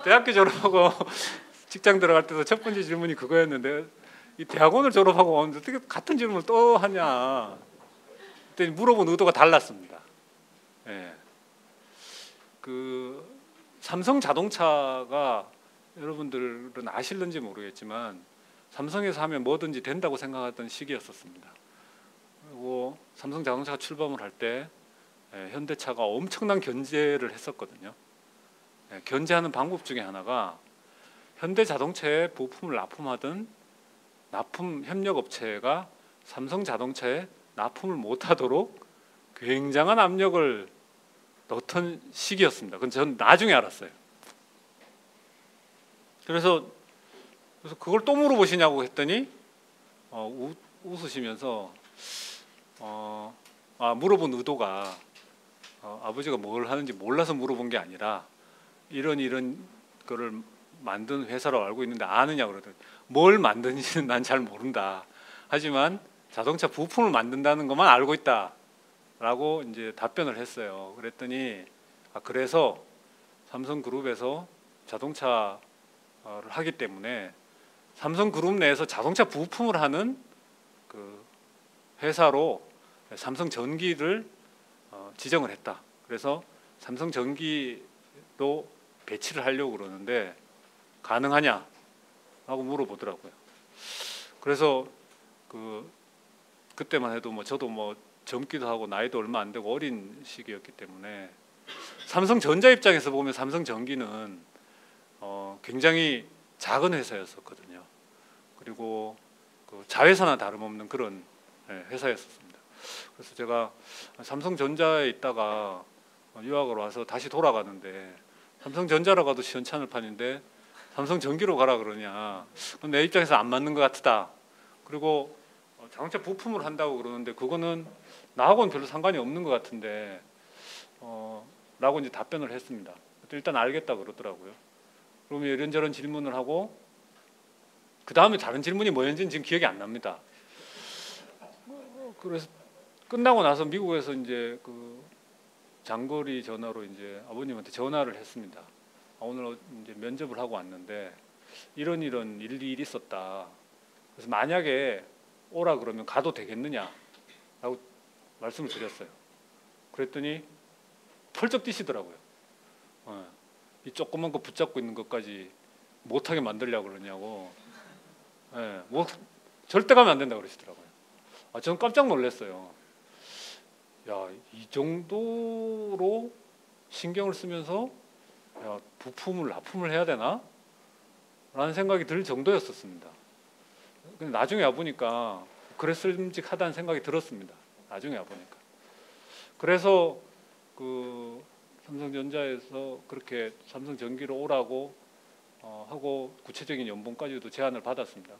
대학교 졸업하고 직장 들어갈 때도 첫 번째 질문이 그거였는데 이 대학원을 졸업하고 어떻게 같은 질문을 또 하냐. 그때 물어본 의도가 달랐습니다. 삼성 자동차가 여러분들은 아실는지 모르겠지만 삼성에서 하면 뭐든지 된다고 생각했던 시기였었습니다. 그리고 삼성 자동차가 출범을 할 때 현대차가 엄청난 견제를 했었거든요. 견제하는 방법 중에 하나가 현대자동차에 부품을 납품하던 납품 협력업체가 삼성자동차에 납품을 못하도록 굉장한 압력을 넣던 시기였습니다. 그건 전 나중에 알았어요. 그래서 그걸 또 물어보시냐고 했더니 웃으시면서 물어본 의도가 아버지가 뭘 하는지 몰라서 물어본 게 아니라 이런 거를 만든 회사로 알고 있는데 아느냐 그러더니 뭘 만드는지는 난 잘 모른다. 하지만 자동차 부품을 만든다는 것만 알고 있다라고 이제 답변을 했어요. 그랬더니 그래서 삼성그룹에서 자동차를 하기 때문에 삼성그룹 내에서 자동차 부품을 하는 그 회사로 삼성전기를 지정을 했다. 그래서 삼성전기로 배치를 하려고 그러는데 가능하냐? 하고 물어보더라고요. 그래서 그때만 해도 저도 젊기도 하고 나이도 얼마 안 되고 어린 시기였기 때문에 삼성전자 입장에서 보면 삼성전기는 굉장히 작은 회사였었거든요. 그리고 자회사나 다름없는 그런 회사였었습니다. 그래서 제가 삼성전자에 있다가 유학을 와서 다시 돌아가는데 삼성전자로 가도 시원찮을 판인데 삼성전기로 가라 그러냐. 내 입장에서 안 맞는 것 같다. 그리고 자동차 부품을 한다고 그러는데 그거는 나하고는 별로 상관이 없는 것 같은데 라고 이제 답변을 했습니다. 일단 알겠다 그러더라고요. 그러면 이런저런 질문을 하고 그 다음에 다른 질문이 뭐였는지는 지금 기억이 안 납니다. 그래서 끝나고 나서 미국에서 이제 장거리 전화로 이제 아버님한테 전화를 했습니다. 오늘 이제 면접을 하고 왔는데 이런 일이 있었다. 그래서 만약에 오라 그러면 가도 되겠느냐라고 말씀을 드렸어요. 그랬더니 펄쩍 뛰시더라고요. 이 조그만 거 붙잡고 있는 것까지 못하게 만들려고 그러냐고. 절대 가면 안 된다 그러시더라고요. 저는 깜짝 놀랐어요. 야, 이 정도로 신경을 쓰면서 부품을 납품을 해야 되나? 라는 생각이 들 정도였었습니다. 근데 나중에 와보니까 그랬을직하다는 생각이 들었습니다. 나중에 와보니까. 그래서 삼성전자에서 그렇게 삼성전기로 오라고 하고 구체적인 연봉까지도 제안을 받았습니다.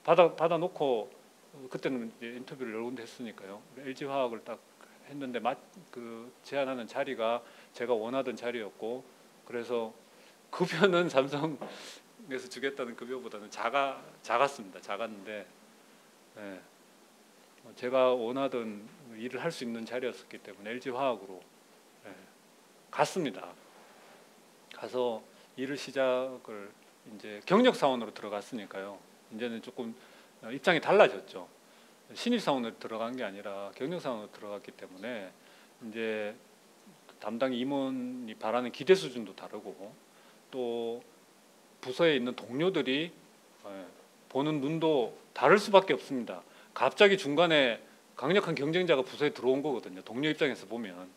받아놓고 그때는 이제 인터뷰를 여러 군데 했으니까요. LG화학을 딱 했는데 제안하는 자리가 제가 원하던 자리였고 그래서 급여는 삼성에서 주겠다는 급여보다는 작았습니다. 작았는데 제가 원하던 일을 할 수 있는 자리였었기 때문에 LG화학으로 갔습니다. 가서 일을 시작을 이제 경력사원으로 들어갔으니까요. 이제는 조금 입장이 달라졌죠. 신입사원으로 들어간 게 아니라 경력사원으로 들어갔기 때문에 이제 담당 임원이 바라는 기대 수준도 다르고 또 부서에 있는 동료들이 보는 눈도 다를 수밖에 없습니다. 갑자기 중간에 강력한 경쟁자가 부서에 들어온 거거든요. 동료 입장에서 보면.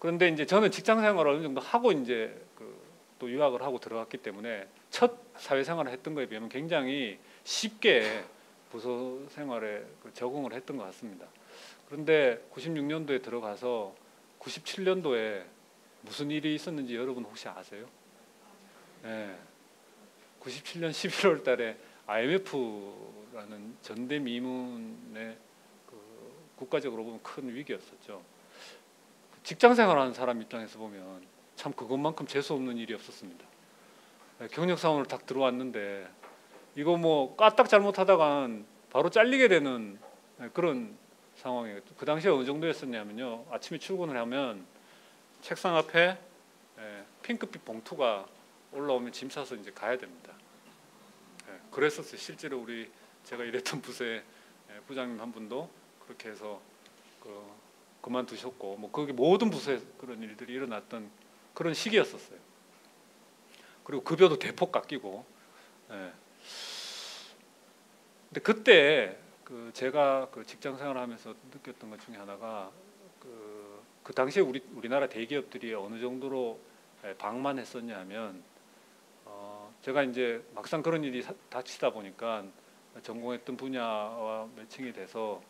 그런데 이제 저는 직장 생활을 어느 정도 하고 이제 또 유학을 하고 들어갔기 때문에 첫 사회생활을 했던 거에 비하면 굉장히 쉽게 부서 생활에 적응을 했던 것 같습니다. 그런데 96년도에 들어가서 97년도에 무슨 일이 있었는지 여러분 혹시 아세요? 97년 11월 달에 IMF라는 전대미문의 국가적으로 보면 큰 위기였었죠. 직장 생활하는 사람 입장에서 보면 참 그것만큼 재수 없는 일이 없었습니다. 경력사원으로 딱 들어왔는데 이거 까딱 잘못하다간 바로 잘리게 되는 그런 상황이에요. 그 당시에 어느 정도였었냐면요. 아침에 출근을 하면 책상 앞에 핑크빛 봉투가 올라오면 짐 싸서 이제 가야 됩니다. 그랬었어요. 실제로 제가 일했던 부서의 부장님 한 분도 그렇게 해서 그만두셨고 그게 모든 부서에 그런 일들이 일어났던 그런 시기였었어요. 그리고 급여도 대폭 깎이고. 예. 근데 그때 제가 직장 생활하면서 느꼈던 것 중에 하나가 그 당시에 우리나라 대기업들이 어느 정도로 방만했었냐면 제가 이제 막상 그런 일이 닥치다 보니까 전공했던 분야와 매칭이 돼서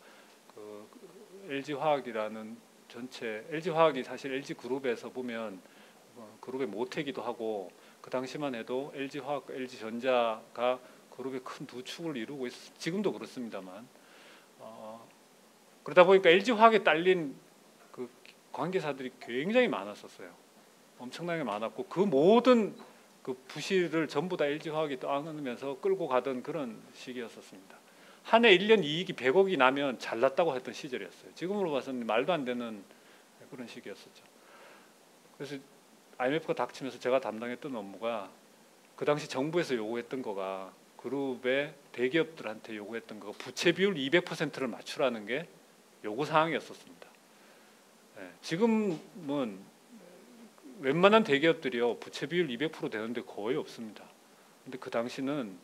LG화학이라는 전체 LG화학이 사실 LG그룹에서 보면 그룹의 모태기도 하고 그 당시만 해도 LG화학과 LG전자가 그룹의 큰 두 축을 이루고 지금도 그렇습니다만 그러다 보니까 LG화학에 딸린 그 관계사들이 굉장히 많았었어요. 엄청나게 많았고 그 모든 그 부실을 전부 다 LG화학이 떠안으면서 끌고 가던 그런 시기였었습니다. 한 해 1년 이익이 100억이 나면 잘났다고 했던 시절이었어요. 지금으로 봐서는 말도 안 되는 그런 시기였었죠. 그래서 IMF가 닥치면서 제가 담당했던 업무가 그 당시 정부에서 요구했던 거가 그룹의 대기업들한테 요구했던 거 부채 비율 200%를 맞추라는 게 요구 사항이었었습니다. 지금은 웬만한 대기업들이요 부채 비율 200% 되는데 거의 없습니다. 근데 그 당시는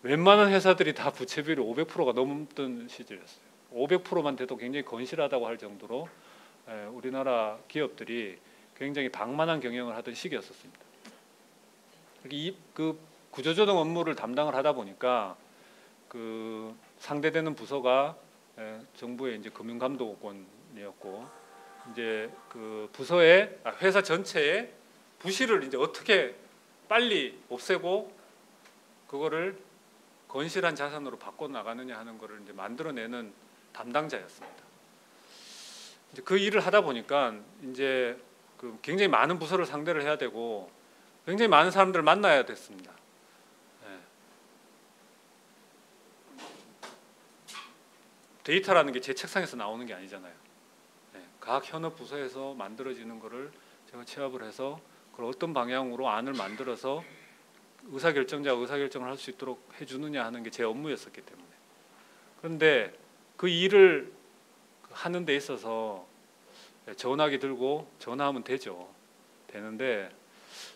웬만한 회사들이 다 부채 비율이 500%가 넘던 시절이었어요. 500%만 돼도 굉장히 건실하다고 할 정도로 우리나라 기업들이 굉장히 방만한 경영을 하던 시기였었습니다. 그 구조조정 업무를 담당을 하다 보니까 그 상대되는 부서가 정부의 이제 금융감독원이었고 이제 그 부서의 회사 전체의 부실을 이제 어떻게 빨리 없애고 그거를 건실한 자산으로 바꿔 나가느냐 하는 거를 이제 만들어내는 담당자였습니다. 이제 그 일을 하다 보니까 이제 굉장히 많은 부서를 상대를 해야 되고 굉장히 많은 사람들을 만나야 됐습니다. 데이터라는 게 제 책상에서 나오는 게 아니잖아요. 각 현업 부서에서 만들어지는 거를 제가 취합을 해서 그걸 어떤 방향으로 안을 만들어서 의사결정자가 의사결정을 할 수 있도록 해주느냐 하는 게 제 업무였었기 때문에. 그런데 그 일을 하는 데 있어서 전화기 들고 전화하면 되는데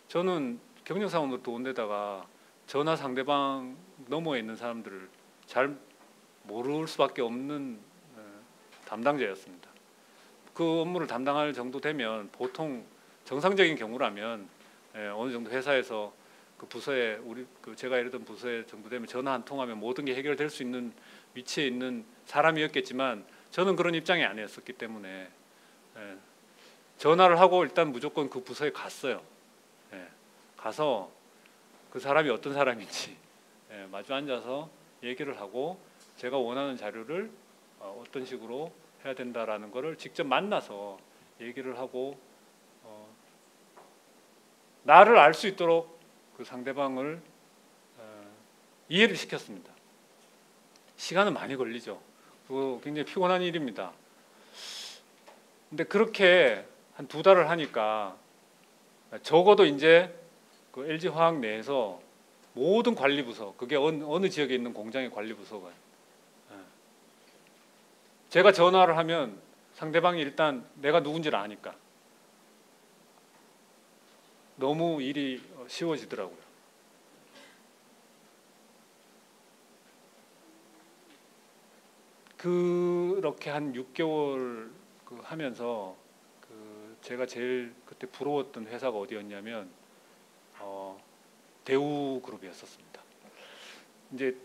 저는 경영사원으로 온 데다가 전화 상대방 너머에 있는 사람들을 잘 모를 수밖에 없는 담당자였습니다. 그 업무를 담당할 정도 되면 보통 정상적인 경우라면 어느 정도 회사에서 그 부서에 제가 일하던 부서에 정도 되면 전화 한 통하면 모든 게 해결될 수 있는 위치에 있는 사람이었겠지만 저는 그런 입장이 아니었었기 때문에 전화를 하고 일단 무조건 그 부서에 갔어요. 가서 그 사람이 어떤 사람인지 마주 앉아서 얘기를 하고 제가 원하는 자료를 어떤 식으로 해야 된다라는 거를 직접 만나서 얘기를 하고 나를 알 수 있도록 그 상대방을 이해를 시켰습니다. 시간은 많이 걸리죠. 그거 굉장히 피곤한 일입니다. 근데 그렇게 한 2달을 하니까 적어도 이제 그 LG화학 내에서 모든 관리부서, 그게 어느 지역에 있는 공장의 관리부서가 제가 전화를 하면 상대방이 일단 내가 누군지를 아니까 너무 일이 쉬워지더라고요. 그렇게 한 6개월 하면서 제가 제일 그때 부러웠던 회사가 어디였냐면 대우그룹이었었습니다. 이제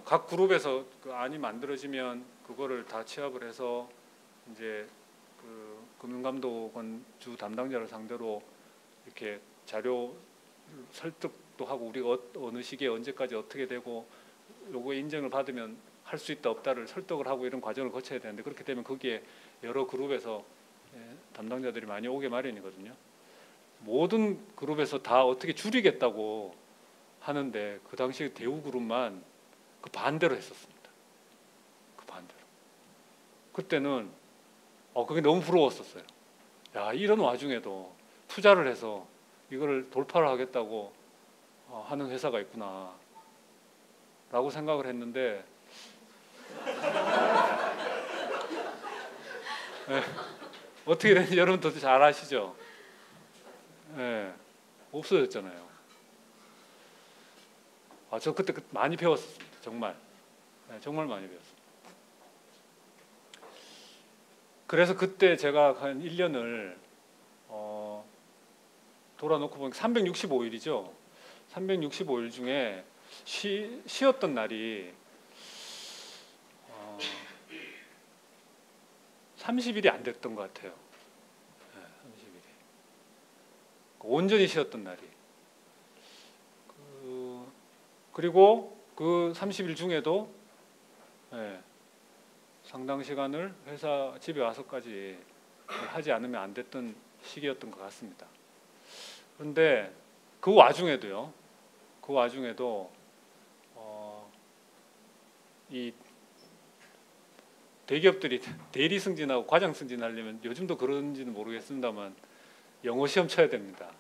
각 그룹에서 그 안이 만들어지면 그거를 다 취합을 해서 이제 그 금융감독원 주 담당자를 상대로 이렇게 자료 설득도 하고 우리가 어느 시기에 언제까지 어떻게 되고 요거에 인정을 받으면 할 수 있다 없다를 설득을 하고 이런 과정을 거쳐야 되는데 그렇게 되면 거기에 여러 그룹에서 담당자들이 많이 오게 마련이거든요. 모든 그룹에서 다 어떻게 줄이겠다고 하는데 그 당시 대우그룹만 그 반대로 했었습니다. 그 반대로. 그때는 그게 너무 부러웠었어요. 야, 이런 와중에도 투자를 해서 이거를 돌파를 하겠다고 하는 회사가 있구나 라고 생각을 했는데 어떻게 됐는지 여러분도 잘 아시죠? 없어졌잖아요. 저 그때 많이 배웠습니다. 정말. 네, 정말 많이 배웠어요. 그래서 그때 제가 한 1년을 돌아놓고 보니까 365일이죠. 365일 중에 쉬었던 날이 30일이 안 됐던 것 같아요. 네, 30일이. 온전히 쉬었던 날이. 그리고 그 30일 중에도 네, 상당 시간을 회사 집에 와서까지 하지 않으면 안 됐던 시기였던 것 같습니다. 그런데 그 와중에도 이 대기업들이 대리 승진하고 과장 승진하려면 요즘도 그런지는 모르겠습니다만 영어 시험 쳐야 됩니다.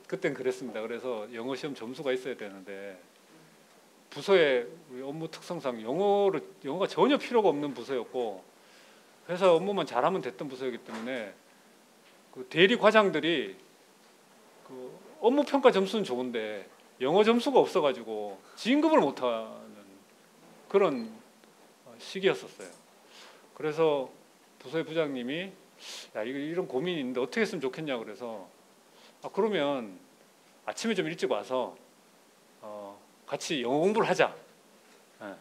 그땐 그랬습니다. 그래서 영어 시험 점수가 있어야 되는데 부서의 업무 특성상 영어가 전혀 필요가 없는 부서였고 회사 업무만 잘하면 됐던 부서이기 때문에 그 대리 과장들이 그 업무 평가 점수는 좋은데 영어 점수가 없어가지고 진급을 못하는 그런 시기였었어요. 그래서 부서의 부장님이 야 이런 고민이 있는데 어떻게 했으면 좋겠냐 그래서 그러면 아침에 좀 일찍 와서 같이 영어 공부를 하자. 네.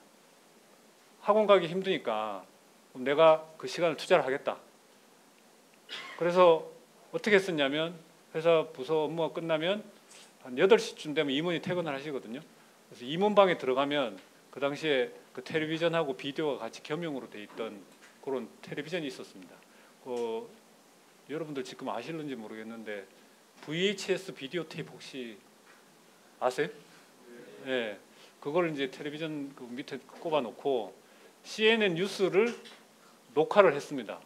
학원 가기 힘드니까 내가 그 시간을 투자를 하겠다. 그래서 어떻게 했었냐면 회사 부서 업무가 끝나면 한 8시쯤 되면 임원이 퇴근을 하시거든요. 그래서 임원방에 들어가면 그 당시에 그 텔레비전하고 비디오가 같이 겸용으로 돼 있던 그런 텔레비전이 있었습니다. 여러분들 지금 아실는지 모르겠는데 VHS 비디오 테이프 혹시 아세요? 네, 그걸 이제 텔레비전 그 밑에 꼽아놓고 CNN 뉴스를 녹화를 했습니다.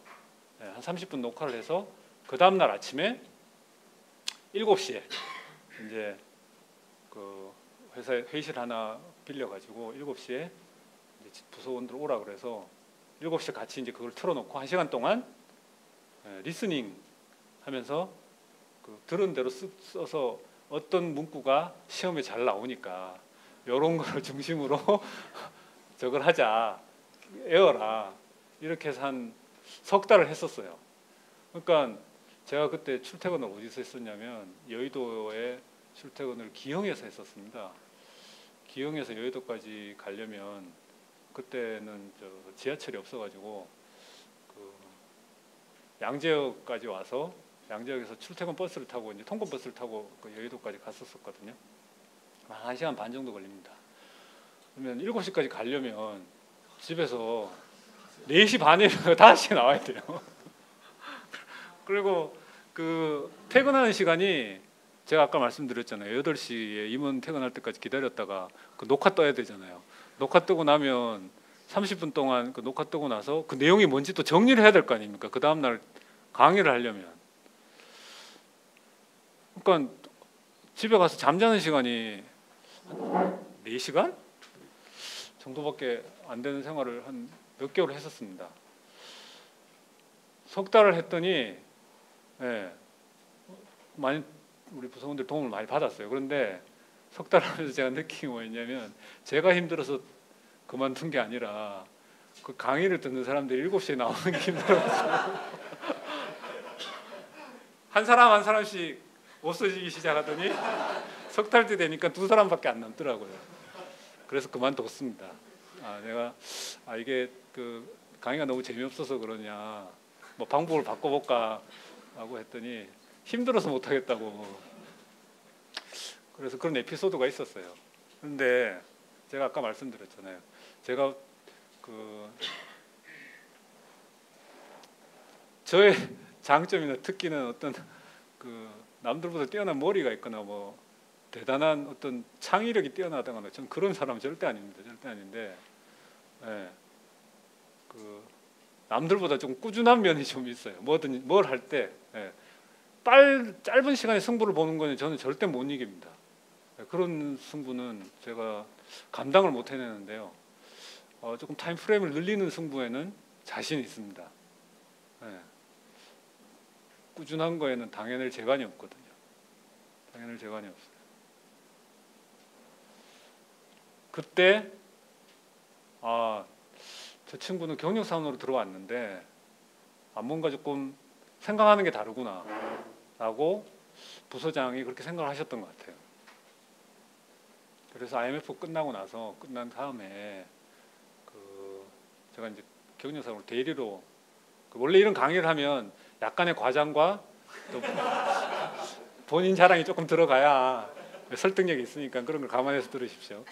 네, 한 30분 녹화를 해서 그 다음 날 아침에 7시에 이제 그 회사 회의실 하나 빌려가지고 7시에 이제 부서원들 오라 그래서 7시에 같이 이제 그걸 틀어놓고 1시간 동안 리스닝 하면서 그 들은 대로 써서 어떤 문구가 시험에 잘 나오니까 이런 걸 중심으로 저걸 하자, 외워라 이렇게 해서 한 석 달을 했었어요. 그러니까 제가 그때 출퇴근을 어디서 했었냐면 여의도에 출퇴근을 기흥에서 했었습니다. 기흥에서 여의도까지 가려면 그때는 지하철이 없어가지고 그 양재역까지 와서 양재역에서 출퇴근 버스를 타고 이제 통근 버스를 타고 그 여의도까지 갔었거든요. 한 1시간 반 정도 걸립니다. 그러면 7시까지 가려면 집에서 4시 반에 5시에 나와야 돼요. 그리고 그 퇴근하는 시간이 제가 아까 말씀드렸잖아요. 8시에 임원 퇴근할 때까지 기다렸다가 그 녹화 떠야 되잖아요. 녹화 뜨고 나면 30분 동안 그 녹화 뜨고 나서 그 내용이 뭔지 또 정리를 해야 될 거 아닙니까? 그 다음날 강의를 하려면. 그러니까 집에 가서 잠자는 시간이 4시간 정도밖에 안 되는 생활을 한 몇 개월 했었습니다. 석 달을 했더니 많이 우리 부서원들 도움을 많이 받았어요. 그런데 석 달 하면서 제가 느낀 게 뭐였냐면 제가 힘들어서 그만둔 게 아니라 그 강의를 듣는 사람들이 7시에 나오는 게 힘들어서 한 사람 한 사람씩 없어지기 시작하더니 석 달째 되니까 2사람밖에 안 남더라고요. 그래서 그만뒀습니다. 내가 이게 그 강의가 너무 재미없어서 그러냐 뭐 방법을 바꿔볼까 하고 했더니 힘들어서 못하겠다고. 그래서 그런 에피소드가 있었어요. 그런데 제가 아까 말씀드렸잖아요. 제가 그 저의 장점이나 특기는 어떤 그 남들보다 뛰어난 머리가 있거나 뭐 대단한 어떤 창의력이 뛰어나다거나 저는 그런 사람은 절대 아닙니다. 절대 아닌데 그 남들보다 좀 꾸준한 면이 좀 있어요. 뭐든 뭘 할 때 짧은 시간에 승부를 보는 거는 저는 절대 못 이깁니다. 그런 승부는 제가 감당을 못 해내는데요. 조금 타임 프레임을 늘리는 승부에는 자신이 있습니다. 꾸준한 거에는 당해낼 재간이 없거든요. 당해낼 재간이 없어요. 그때 저 친구는 경영사원으로 들어왔는데 뭔가 조금 생각하는 게 다르구나 라고 부서장이 그렇게 생각을 하셨던 것 같아요. 그래서 IMF 끝난 다음에 제가 이제 경영사원으로 대리로 원래 이런 강의를 하면 약간의 과장과 또 본인 자랑이 조금 들어가야 설득력이 있으니까 그런 걸 감안해서 들으십시오.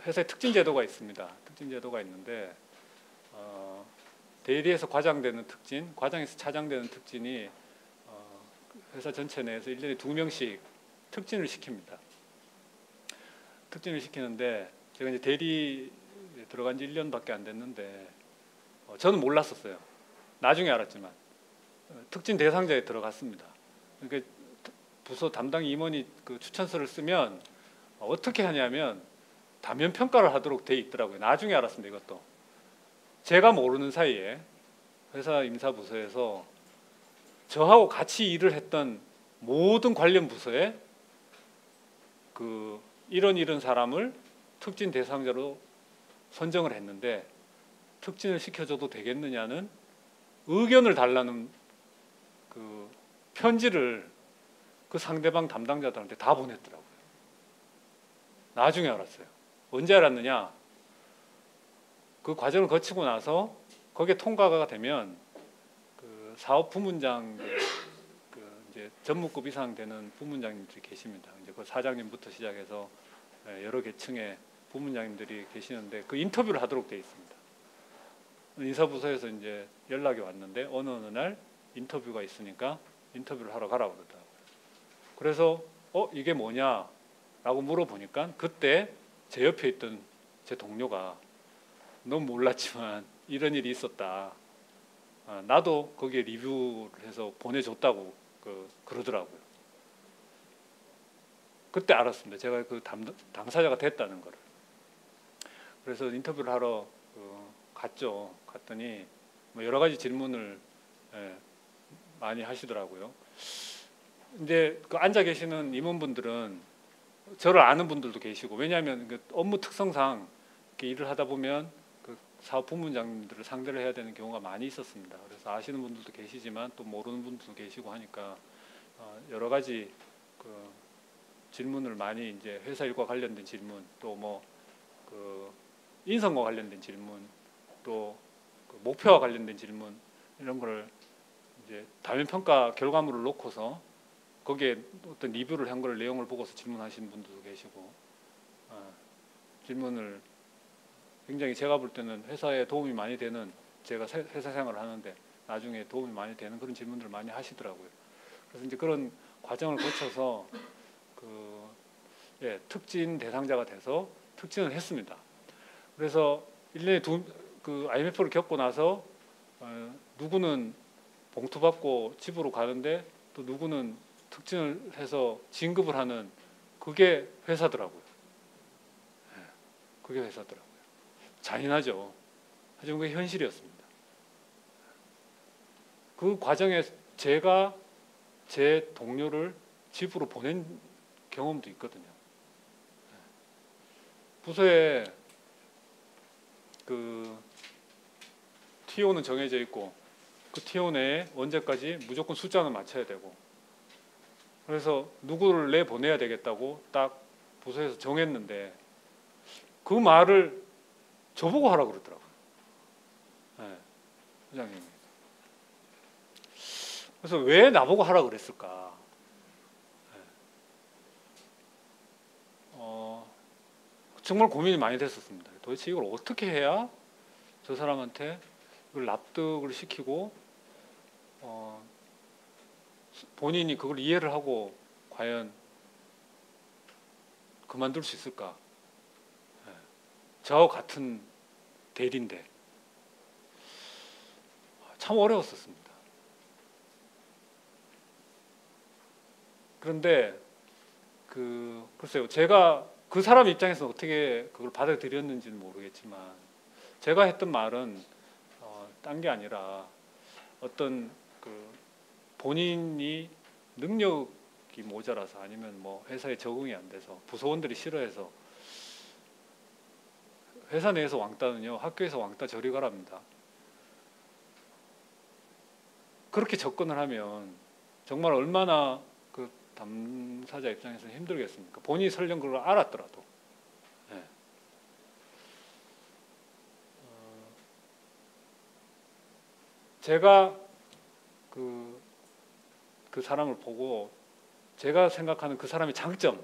회사에 특진 제도가 있습니다. 특진 제도가 있는데 대리에서 과장 되는 특진, 과장에서 차장 되는 특진이 회사 전체 내에서 1년에 2명씩 특진을 시킵니다. 특진을 시키는데 제가 이제 대리에 들어간 지 1년밖에 안 됐는데 저는 몰랐었어요. 나중에 알았지만 특진 대상자에 들어갔습니다. 그러니까 부서 담당 임원이 그 추천서를 쓰면 어떻게 하냐면 다면 평가를 하도록 돼 있더라고요. 나중에 알았습니다. 이것도 제가 모르는 사이에 회사 임사부서에서 저하고 같이 일을 했던 모든 관련 부서에 이런 사람을 특진 대상자로 선정을 했는데 특진을 시켜줘도 되겠느냐는 의견을 달라는 편지를 그 상대방 담당자들한테 다 보냈더라고요. 나중에 알았어요. 언제 알았느냐? 그 과정을 거치고 나서 거기에 통과가 되면 사업 부문장 이제 전무급 이상 되는 부문장님들이 계십니다. 이제 그 사장님부터 시작해서 여러 계층의 부문장님들이 계시는데 그 인터뷰를 하도록 되어 있습니다. 인사부서에서 이제 연락이 왔는데 어느 날 인터뷰가 있으니까 인터뷰를 하러 가라고 그러더라고요. 그래서 이게 뭐냐라고 물어보니까 그때 제 옆에 있던 제 동료가 넌 몰랐지만 이런 일이 있었다. 나도 거기에 리뷰를 해서 보내줬다고 그러더라고요. 그때 알았습니다. 제가 그 당사자가 됐다는 거를. 그래서 인터뷰를 하러 갔죠. 갔더니 뭐 여러 가지 질문을 많이 하시더라고요. 이제 앉아 계시는 임원분들은 저를 아는 분들도 계시고, 왜냐하면 그 업무 특성상 이렇게 일을 하다 보면 그 사업 부문장님들을 상대를 해야 되는 경우가 많이 있었습니다. 그래서 아시는 분들도 계시지만 또 모르는 분들도 계시고 하니까 여러 가지 질문을 많이 이제 회사 일과 관련된 질문, 또 뭐 인성과 관련된 질문, 또 목표와 관련된 질문, 이런 거를 이제 다면 평가 결과물을 놓고서 거기에 어떤 리뷰를 한 걸 내용을 보고서 질문하시는 분들도 계시고, 질문을 굉장히 제가 볼 때는 회사에 도움이 많이 되는, 제가 회사 생활을 하는데 나중에 도움이 많이 되는 그런 질문들을 많이 하시더라고요. 그래서 이제 그런 과정을 거쳐서 특진 대상자가 돼서 특진을 했습니다. 그래서 1년에 IMF를 겪고 나서 누구는 봉투 받고 집으로 가는데 또 누구는 특진을 해서 진급을 하는, 그게 회사더라고요. 그게 회사더라고요. 잔인하죠. 하지만 그게 현실이었습니다. 그 과정에 제가 제 동료를 집으로 보낸 경험도 있거든요. 부서에 TO는 정해져 있고 그 TO 내에 언제까지 무조건 숫자는 맞춰야 되고, 그래서 누구를 내보내야 되겠다고 딱 부서에서 정했는데 그 말을 저보고 하라고 그러더라고요. 회장님이. 그래서 왜 나보고 하라고 그랬을까? 정말 고민이 많이 됐었습니다. 도대체 이걸 어떻게 해야 저 사람한테 이걸 납득을 시키고 본인이 그걸 이해를 하고 과연 그만둘 수 있을까? 저와 같은 대리인데 참 어려웠었습니다. 그런데 글쎄요, 제가 그 사람 입장에서 어떻게 그걸 받아들였는지는 모르겠지만 제가 했던 말은 딴 게 아니라 어떤 본인이 능력이 인력이 모자라서 아니면 뭐 회사에 적응이 안 돼서 부서원들이 싫어해서 회사 내에서 왕따는요 학교에서 왕따 저리 가랍니다. 그렇게 접근을 하면 정말 얼마나 그 당사자 입장에서는 힘들겠습니까? 본인이 설령 그걸 알았더라도. 네. 제가 그 사람을 보고 제가 생각하는 그 사람의 장점을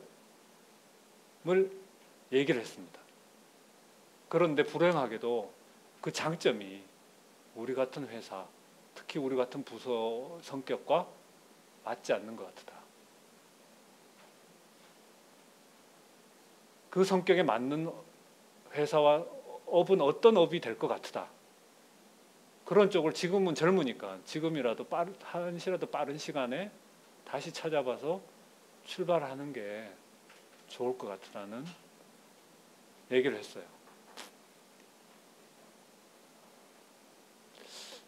얘기를 했습니다. 그런데 불행하게도 그 장점이 우리 같은 회사, 특히 우리 같은 부서 성격과 맞지 않는 것 같다. 그 성격에 맞는 회사와 업은 어떤 업이 될 것 같다. 그런 쪽을 지금은 젊으니까 지금이라도 한시라도 빠른 시간에 다시 찾아봐서 출발하는 게 좋을 것 같다는 얘기를 했어요.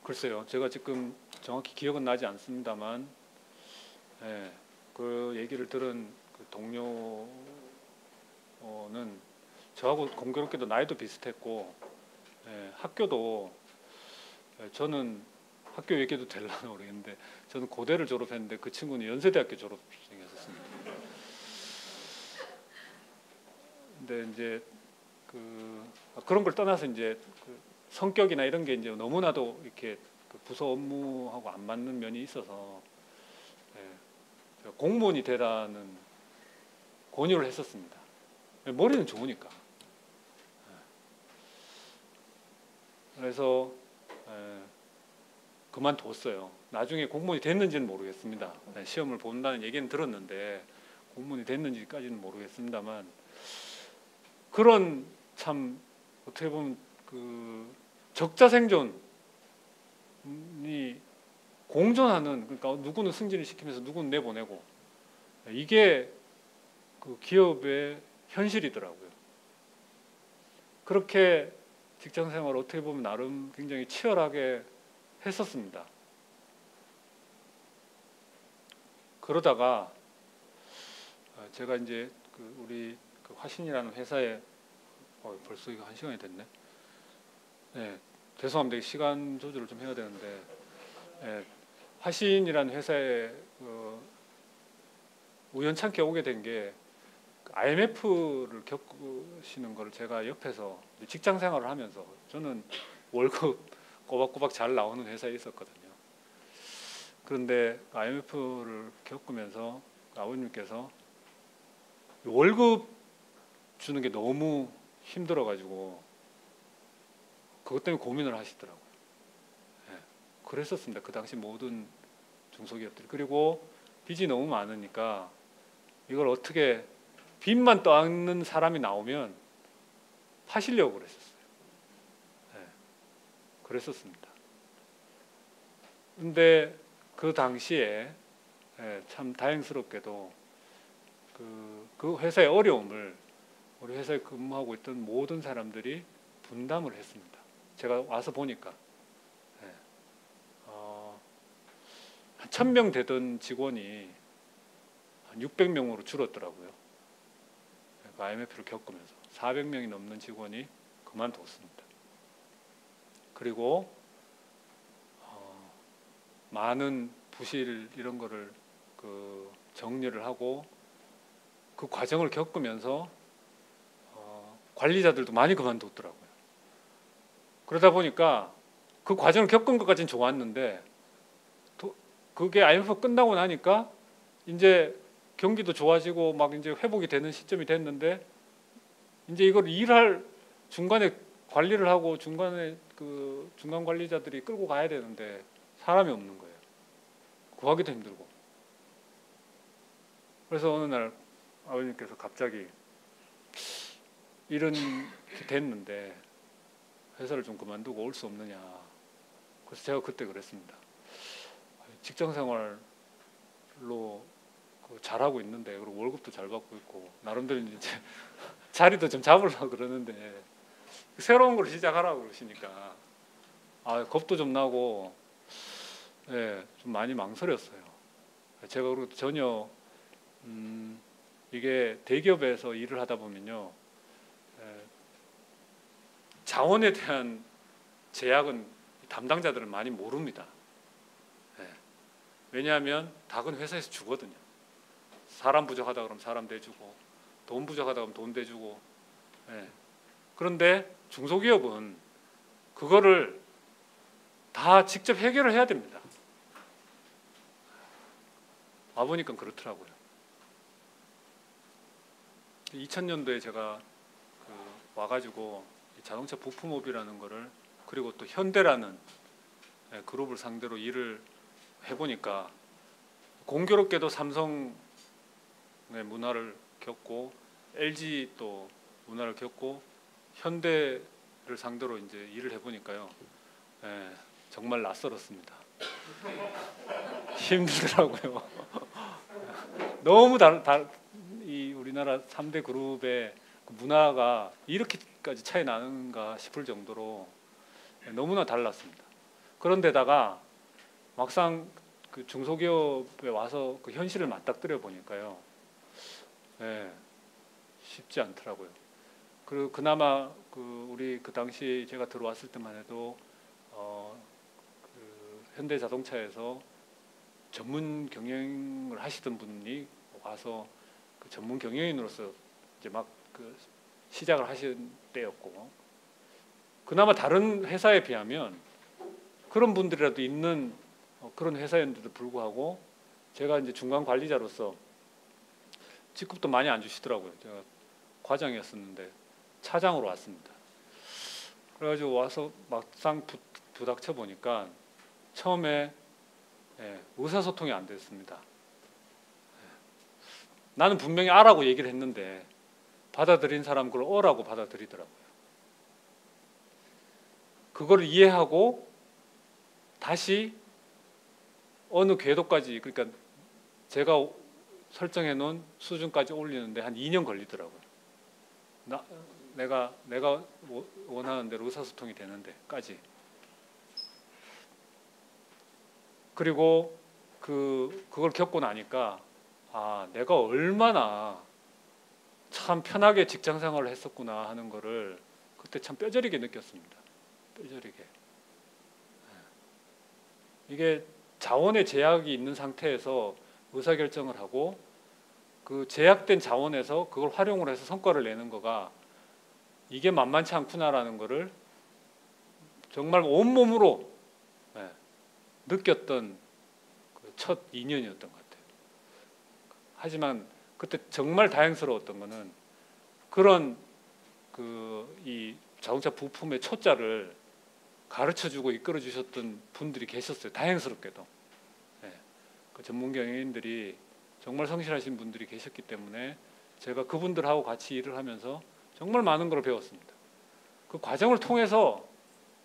글쎄요, 제가 지금 정확히 기억은 나지 않습니다만, 그 얘기를 들은 그 동료는 저하고 공교롭게도 나이도 비슷했고, 학교도 저는 학교 얘기도 될려나 모르겠는데 저는 고대를 졸업했는데 그 친구는 연세대학교 졸업생이었습니다. 근데 이제 그런 걸 떠나서 이제 성격이나 이런 게 이제 너무나도 이렇게 부서 업무하고 안 맞는 면이 있어서 공무원이 되라는 권유를 했었습니다. 머리는 좋으니까. 그래서 그만뒀어요. 나중에 공무원이 됐는지는 모르겠습니다. 시험을 본다는 얘기는 들었는데 공무원이 됐는지까지는 모르겠습니다만 그런 참 어떻게 보면 그 적자생존이 공존하는, 그러니까 누구는 승진을 시키면서 누구는 내보내고, 이게 그 기업의 현실이더라고요. 그렇게 직장생활을 어떻게 보면 나름 굉장히 치열하게 했었습니다. 그러다가 제가 이제 우리 화신이라는 회사에 벌써 이거 1시간이 됐네. 죄송합니다. 시간 조절을 좀 해야 되는데, 화신이라는 회사에 우연찮게 오게 된 게 IMF를 겪으시는 걸 제가 옆에서 직장 생활을 하면서, 저는 월급 꼬박꼬박 잘 나오는 회사에 있었거든요. 그런데 IMF를 겪으면서 아버님께서 월급 주는 게 너무 힘들어가지고 그것 때문에 고민을 하시더라고요. 그랬었습니다. 그 당시 모든 중소기업들이. 그리고 빚이 너무 많으니까 이걸 어떻게, 빚만 떠안는 사람이 나오면 파시려고 그랬었어요. 그랬었습니다. 근데 그 당시에 참 다행스럽게도 그 회사의 어려움을 우리 회사에 근무하고 있던 모든 사람들이 분담을 했습니다. 제가 와서 보니까 한 1000명 되던 직원이 한 600명으로 줄었더라고요. IMF를 겪으면서 400명이 넘는 직원이 그만뒀습니다. 그리고 많은 부실 이런 거를 정리를 하고 그 과정을 겪으면서 관리자들도 많이 그만뒀더라고요. 그러다 보니까 그 과정을 겪은 것까지는 좋았는데 그게 IMF 끝나고 나니까 이제 경기도 좋아지고 막 이제 회복이 되는 시점이 됐는데 이제 이걸 일할 중간에 관리를 하고 중간에 그 중간 관리자들이 끌고 가야 되는데 사람이 없는 거예요. 구하기도 힘들고. 그래서 어느 날 아버님께서 갑자기 이런 게 됐는데 회사를 좀 그만두고 올 수 없느냐. 그래서 제가 그때 그랬습니다. 직장 생활로 잘하고 있는데, 그리고 월급도 잘 받고 있고 나름대로 이제 자리도 좀 잡으려고 그러는데 새로운 걸 시작하라고 그러시니까 겁도 좀 나고 좀 많이 망설였어요. 제가 그리고 전혀 이게 대기업에서 일을 하다 보면요, 자원에 대한 제약은 담당자들은 많이 모릅니다. 왜냐하면 닭은 회사에서 주거든요. 사람 부족하다 그러면 사람 대주고, 돈 부족하다 그러면 돈 대주고. 그런데 중소기업은 그거를 다 직접 해결을 해야 됩니다. 와보니까 그렇더라고요. 2000년도에 제가 와가지고 자동차 부품업이라는 거를, 그리고 또 현대라는 그룹을 상대로 일을 해보니까 공교롭게도 삼성의 문화를 겪고 LG 또 문화를 겪고 현대를 상대로 이제 일을 해보니까요, 정말 낯설었습니다. 힘들더라고요. 너무 이 우리나라 3대 그룹의 그 문화가 이렇게까지 차이 나는가 싶을 정도로 너무나 달랐습니다. 그런데다가 막상 그 중소기업에 와서 그 현실을 맞닥뜨려 보니까요, 쉽지 않더라고요. 그리고 그나마 우리 그 당시 제가 들어왔을 때만 해도 현대자동차에서 전문 경영을 하시던 분이 와서 그 전문 경영인으로서 이제 막 시작을 하신 때였고, 그나마 다른 회사에 비하면 그런 분들이라도 있는 그런 회사였는데도 불구하고 제가 이제 중간 관리자로서 직급도 많이 안 주시더라고요. 제가 과장이었었는데 차장으로 왔습니다. 그래가지고 와서 막상 부닥쳐 보니까 처음에 의사소통이 안 됐습니다. 나는 분명히 아라고 얘기를 했는데 받아들인 사람 그걸 어라고 받아들이더라고요. 그걸 이해하고 다시 어느 궤도까지, 그러니까 제가 설정해 놓은 수준까지 올리는데 한 2년 걸리더라고요. 내가 원하는 대로 의사소통이 되는 데까지. 그리고 그걸 겪고 나니까 내가 얼마나 참 편하게 직장 생활을 했었구나 하는 거를 그때 참 뼈저리게 느꼈습니다. 뼈저리게. 이게 자원의 제약이 있는 상태에서 의사결정을 하고 그 제약된 자원에서 그걸 활용을 해서 성과를 내는 거가 이게 만만치 않구나라는 거를 정말 온몸으로 느꼈던 첫 2년이었던 것 같아요. 하지만 그때 정말 다행스러웠던 거는 그런 이 자동차 부품의 초짜를 가르쳐주고 이끌어주셨던 분들이 계셨어요. 다행스럽게도. 그 전문 경영인들이 정말 성실하신 분들이 계셨기 때문에 제가 그분들하고 같이 일을 하면서 정말 많은 걸 배웠습니다. 그 과정을 통해서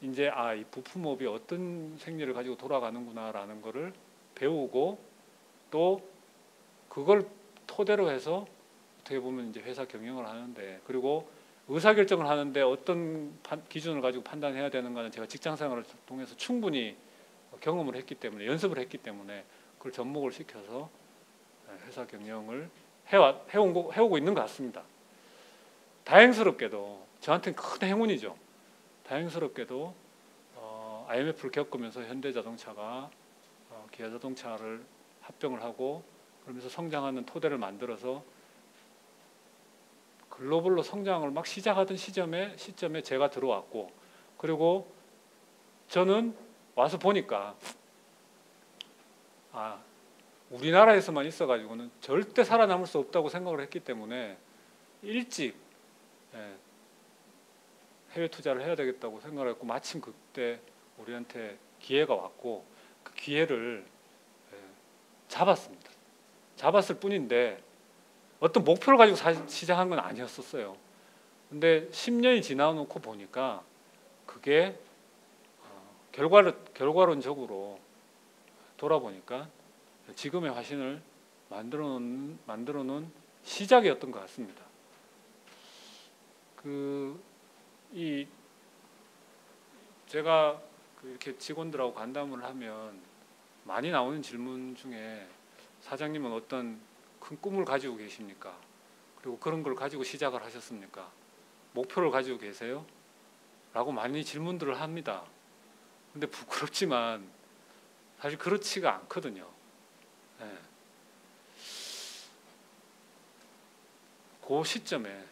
이제 이 부품업이 어떤 생리를 가지고 돌아가는구나라는 거를 배우고 또 그걸 토대로 해서 어떻게 보면 이제 회사 경영을 하는데, 그리고 의사결정을 하는데 어떤 기준을 가지고 판단해야 되는가는 제가 직장생활을 통해서 충분히 경험을 했기 때문에, 연습을 했기 때문에 그걸 접목을 시켜서 회사 경영을 해오고 있는 것 같습니다. 다행스럽게도 저한테는 큰 행운이죠. 다행스럽게도 IMF를 겪으면서 현대자동차가 기아자동차를 합병을 하고 그러면서 성장하는 토대를 만들어서 글로벌로 성장을 막 시작하던 시점에 제가 들어왔고, 그리고 저는 와서 보니까 우리나라에서만 있어가지고는 절대 살아남을 수 없다고 생각을 했기 때문에 일찍 해외 투자를 해야 되겠다고 생각을 했고, 마침 그때 우리한테 기회가 왔고 그 기회를 잡았습니다. 잡았을 뿐인데 어떤 목표를 가지고 시작한 건 아니었었어요. 근데 10년이 지나놓고 보니까 그게 결과론적으로 돌아보니까 지금의 화신을 만들어 놓은 시작이었던 것 같습니다. 제가 이렇게 직원들하고 간담을 하면 많이 나오는 질문 중에 사장님은 어떤 큰 꿈을 가지고 계십니까? 그리고 그런 걸 가지고 시작을 하셨습니까? 목표를 가지고 계세요? 라고 많이 질문들을 합니다. 근데 부끄럽지만 사실 그렇지가 않거든요. 예. 그 시점에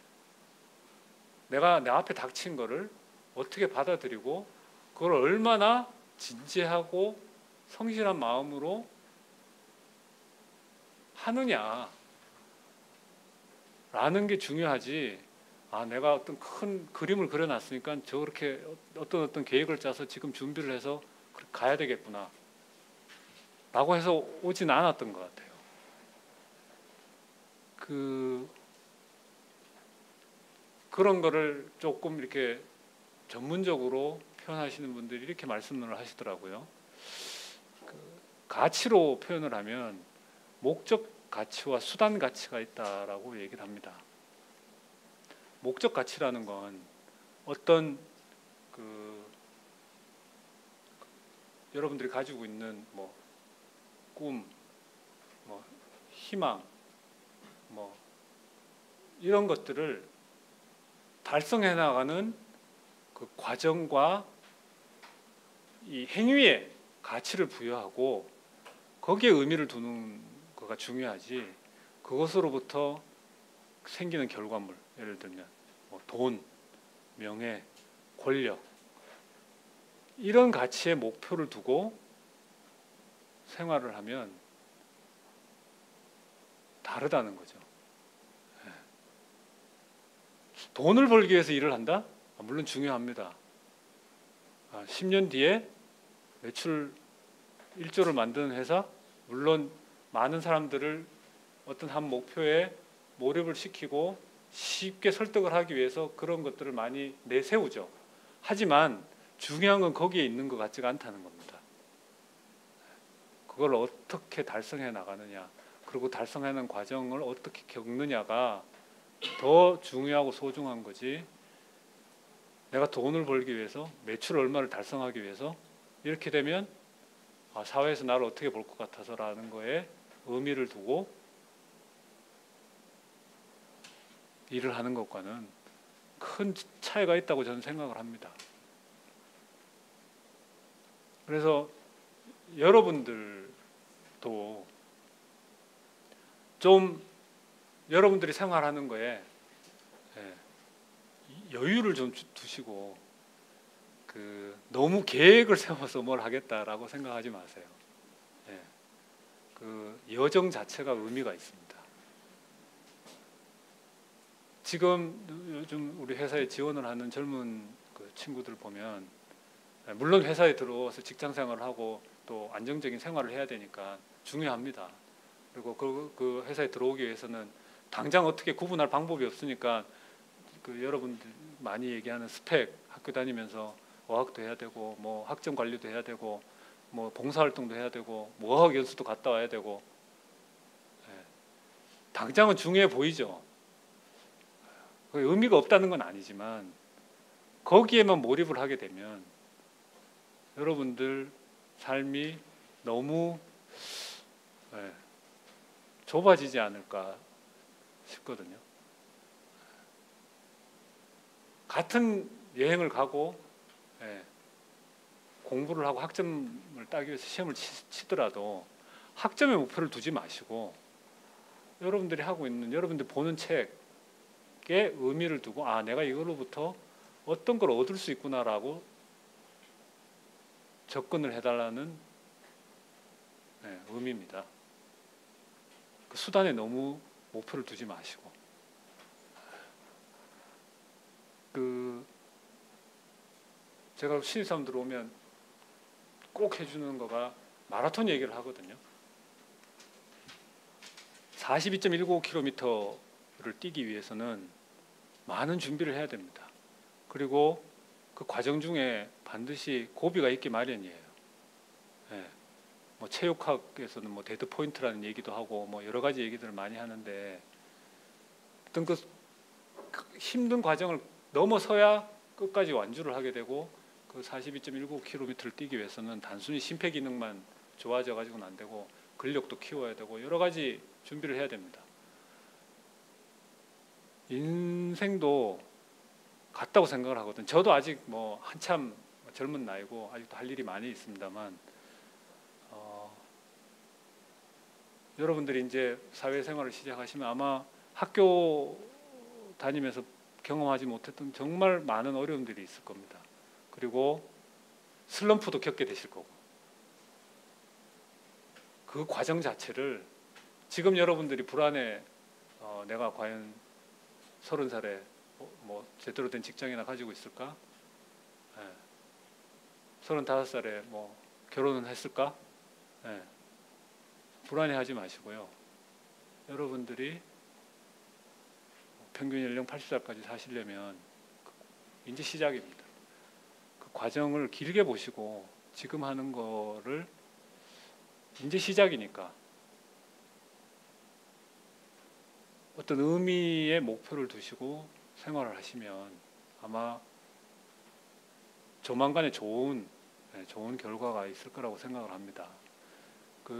내가 내 앞에 닥친 거를 어떻게 받아들이고 그걸 얼마나 진지하고 성실한 마음으로 하느냐라는 게 중요하지. 아, 내가 어떤 큰 그림을 그려놨으니까 저렇게 어떤 계획을 짜서 지금 준비를 해서 가야 되겠구나 라고 해서 오진 않았던 것 같아요. 그런 거를 조금 이렇게 전문적으로 표현하시는 분들이 이렇게 말씀을 하시더라고요. 가치로 표현을 하면 목적 가치와 수단 가치가 있다라고 얘기를 합니다. 목적 가치라는 건 어떤 여러분들이 가지고 있는 뭐 꿈, 뭐 희망, 뭐 이런 것들을 달성해 나가는 그 과정과 이 행위에 가치를 부여하고 거기에 의미를 두는 거가 중요하지. 그것으로부터 생기는 결과물, 예를 들면 뭐 돈, 명예, 권력 이런 가치의 목표를 두고 생활을 하면 다르다는 거죠. 돈을 벌기 위해서 일을 한다? 물론 중요합니다. 10년 뒤에 매출 1조를 만드는 회사, 물론 많은 사람들을 어떤 한 목표에 몰입을 시키고 쉽게 설득을 하기 위해서 그런 것들을 많이 내세우죠. 하지만 중요한 건 거기에 있는 것 같지가 않다는 겁니다. 그걸 어떻게 달성해 나가느냐, 그리고 달성하는 과정을 어떻게 겪느냐가 더 중요하고 소중한 거지. 내가 돈을 벌기 위해서, 매출 얼마를 달성하기 위해서 이렇게 되면 사회에서 나를 어떻게 볼 것 같아서라는 거에 의미를 두고 일을 하는 것과는 큰 차이가 있다고 저는 생각을 합니다. 그래서 여러분들도 좀 여러분들이 생활하는 거에 여유를 좀 두시고 너무 계획을 세워서 뭘 하겠다라고 생각하지 마세요. 그 여정 자체가 의미가 있습니다. 지금 요즘 우리 회사에 지원을 하는 젊은 친구들 보면 물론 회사에 들어와서 직장 생활을 하고 또 안정적인 생활을 해야 되니까 중요합니다. 그리고 그 회사에 들어오기 위해서는 당장 어떻게 구분할 방법이 없으니까 여러분들 많이 얘기하는 스펙, 학교 다니면서 어학도 해야 되고 뭐 학점 관리도 해야 되고 뭐 봉사활동도 해야 되고 뭐 어학연수도 갔다 와야 되고 당장은 중요해 보이죠. 의미가 없다는 건 아니지만 거기에만 몰입을 하게 되면 여러분들 삶이 너무 좁아지지 않을까 싶거든요. 같은 여행을 가고 공부를 하고 학점을 따기 위해서 시험을 치더라도 학점에 목표를 두지 마시고 여러분들이 하고 있는, 여러분들이 보는 책에 의미를 두고 내가 이걸로부터 어떤 걸 얻을 수 있구나라고 접근을 해달라는 의미입니다. 그 수단에 너무 목표를 두지 마시고 제가 신입사원들 오면 꼭 해주는 거가 마라톤 얘기를 하거든요. 42.195km를 뛰기 위해서는 많은 준비를 해야 됩니다. 그리고 그 과정 중에 반드시 고비가 있기 마련이에요. 뭐 체육학에서는 뭐 데드 포인트라는 얘기도 하고 뭐 여러 가지 얘기들을 많이 하는데 어떤 그 힘든 과정을 넘어서야 끝까지 완주를 하게 되고 그 42.195km를 뛰기 위해서는 단순히 심폐기능만 좋아져 가지고는 안 되고 근력도 키워야 되고 여러 가지 준비를 해야 됩니다. 인생도 같다고 생각을 하거든. 저도 아직 뭐 한참 젊은 나이고 아직도 할 일이 많이 있습니다만 여러분들이 이제 사회생활을 시작하시면 아마 학교 다니면서 경험하지 못했던 정말 많은 어려움들이 있을 겁니다. 그리고 슬럼프도 겪게 되실 거고 그 과정 자체를 지금 여러분들이 불안해 내가 과연 30살에 뭐 제대로 된 직장이나 가지고 있을까? 35살에 뭐 결혼은 했을까? 불안해하지 마시고요. 여러분들이 평균 연령 80살까지 사시려면 이제 시작입니다. 그 과정을 길게 보시고 지금 하는 거를 이제 시작이니까 어떤 의미의 목표를 두시고 생활을 하시면 아마 조만간에 좋은 결과가 있을 거라고 생각을 합니다.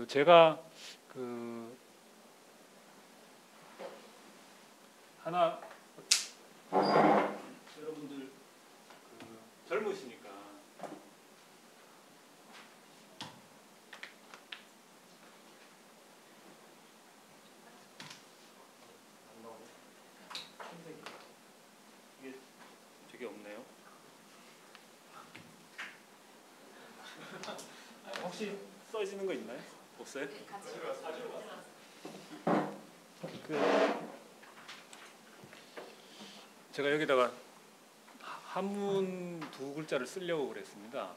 제가 하나 여러분들 젊으시니까 이게 저게 없네요. 혹시 써지는 거 있나요? 없어요? 제가 여기다가 한문 두 글자를 쓰려고 그랬습니다.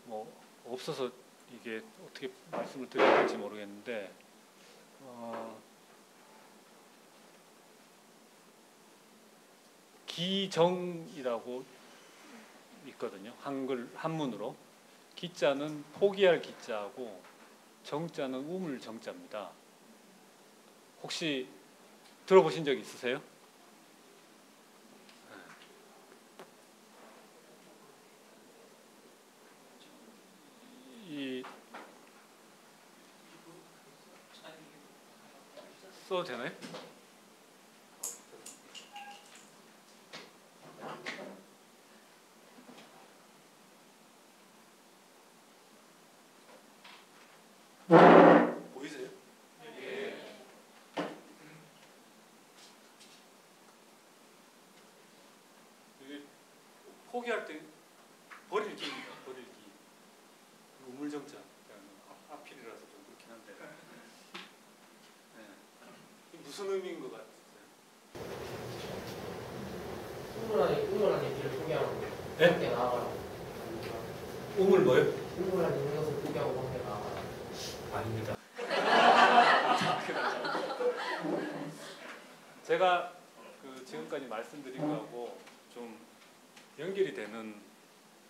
뭐 없어서 이게 어떻게 말씀을 드려야 될지 모르겠는데 기정이라고 있거든요. 한문으로 기자는 포기할 기자하고 정자는 우물 정자입니다. 혹시 들어보신 적 있으세요? 써도 되나요? 보이세요? 이게 포기할 때 버릴 기입니다. 버릴 기. 우물정자. 앞필이라서 좀 그렇긴 한데. 네. 무슨 의미인 것 같아요? 우물안에 길을 포기하고 네? 밖에 나가라고. 우물 뭐요? 우물안에 있는 것을 포기하고 밖에 나가라고. 아닙니다. 제가 지금까지 말씀드린 거하고 좀 연결이 되는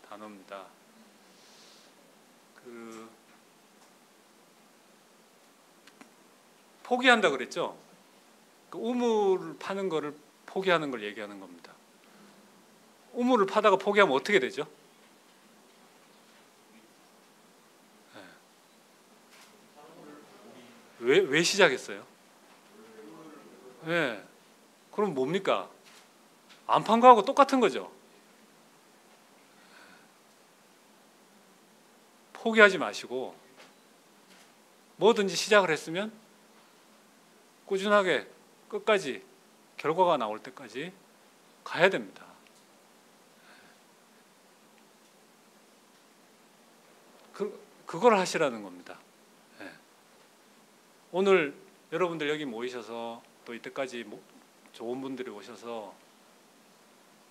단어입니다. 포기한다 그랬죠? 우물을 파는 거를 포기하는 걸 얘기하는 겁니다. 우물을 파다가 포기하면 어떻게 되죠? 왜 시작했어요? 네. 그럼 뭡니까? 안 판 거하고 똑같은 거죠. 포기하지 마시고 뭐든지 시작을 했으면 꾸준하게 끝까지 결과가 나올 때까지 가야 됩니다. 그걸 하시라는 겁니다. 오늘 여러분들 여기 모이셔서 또 이때까지 좋은 분들이 오셔서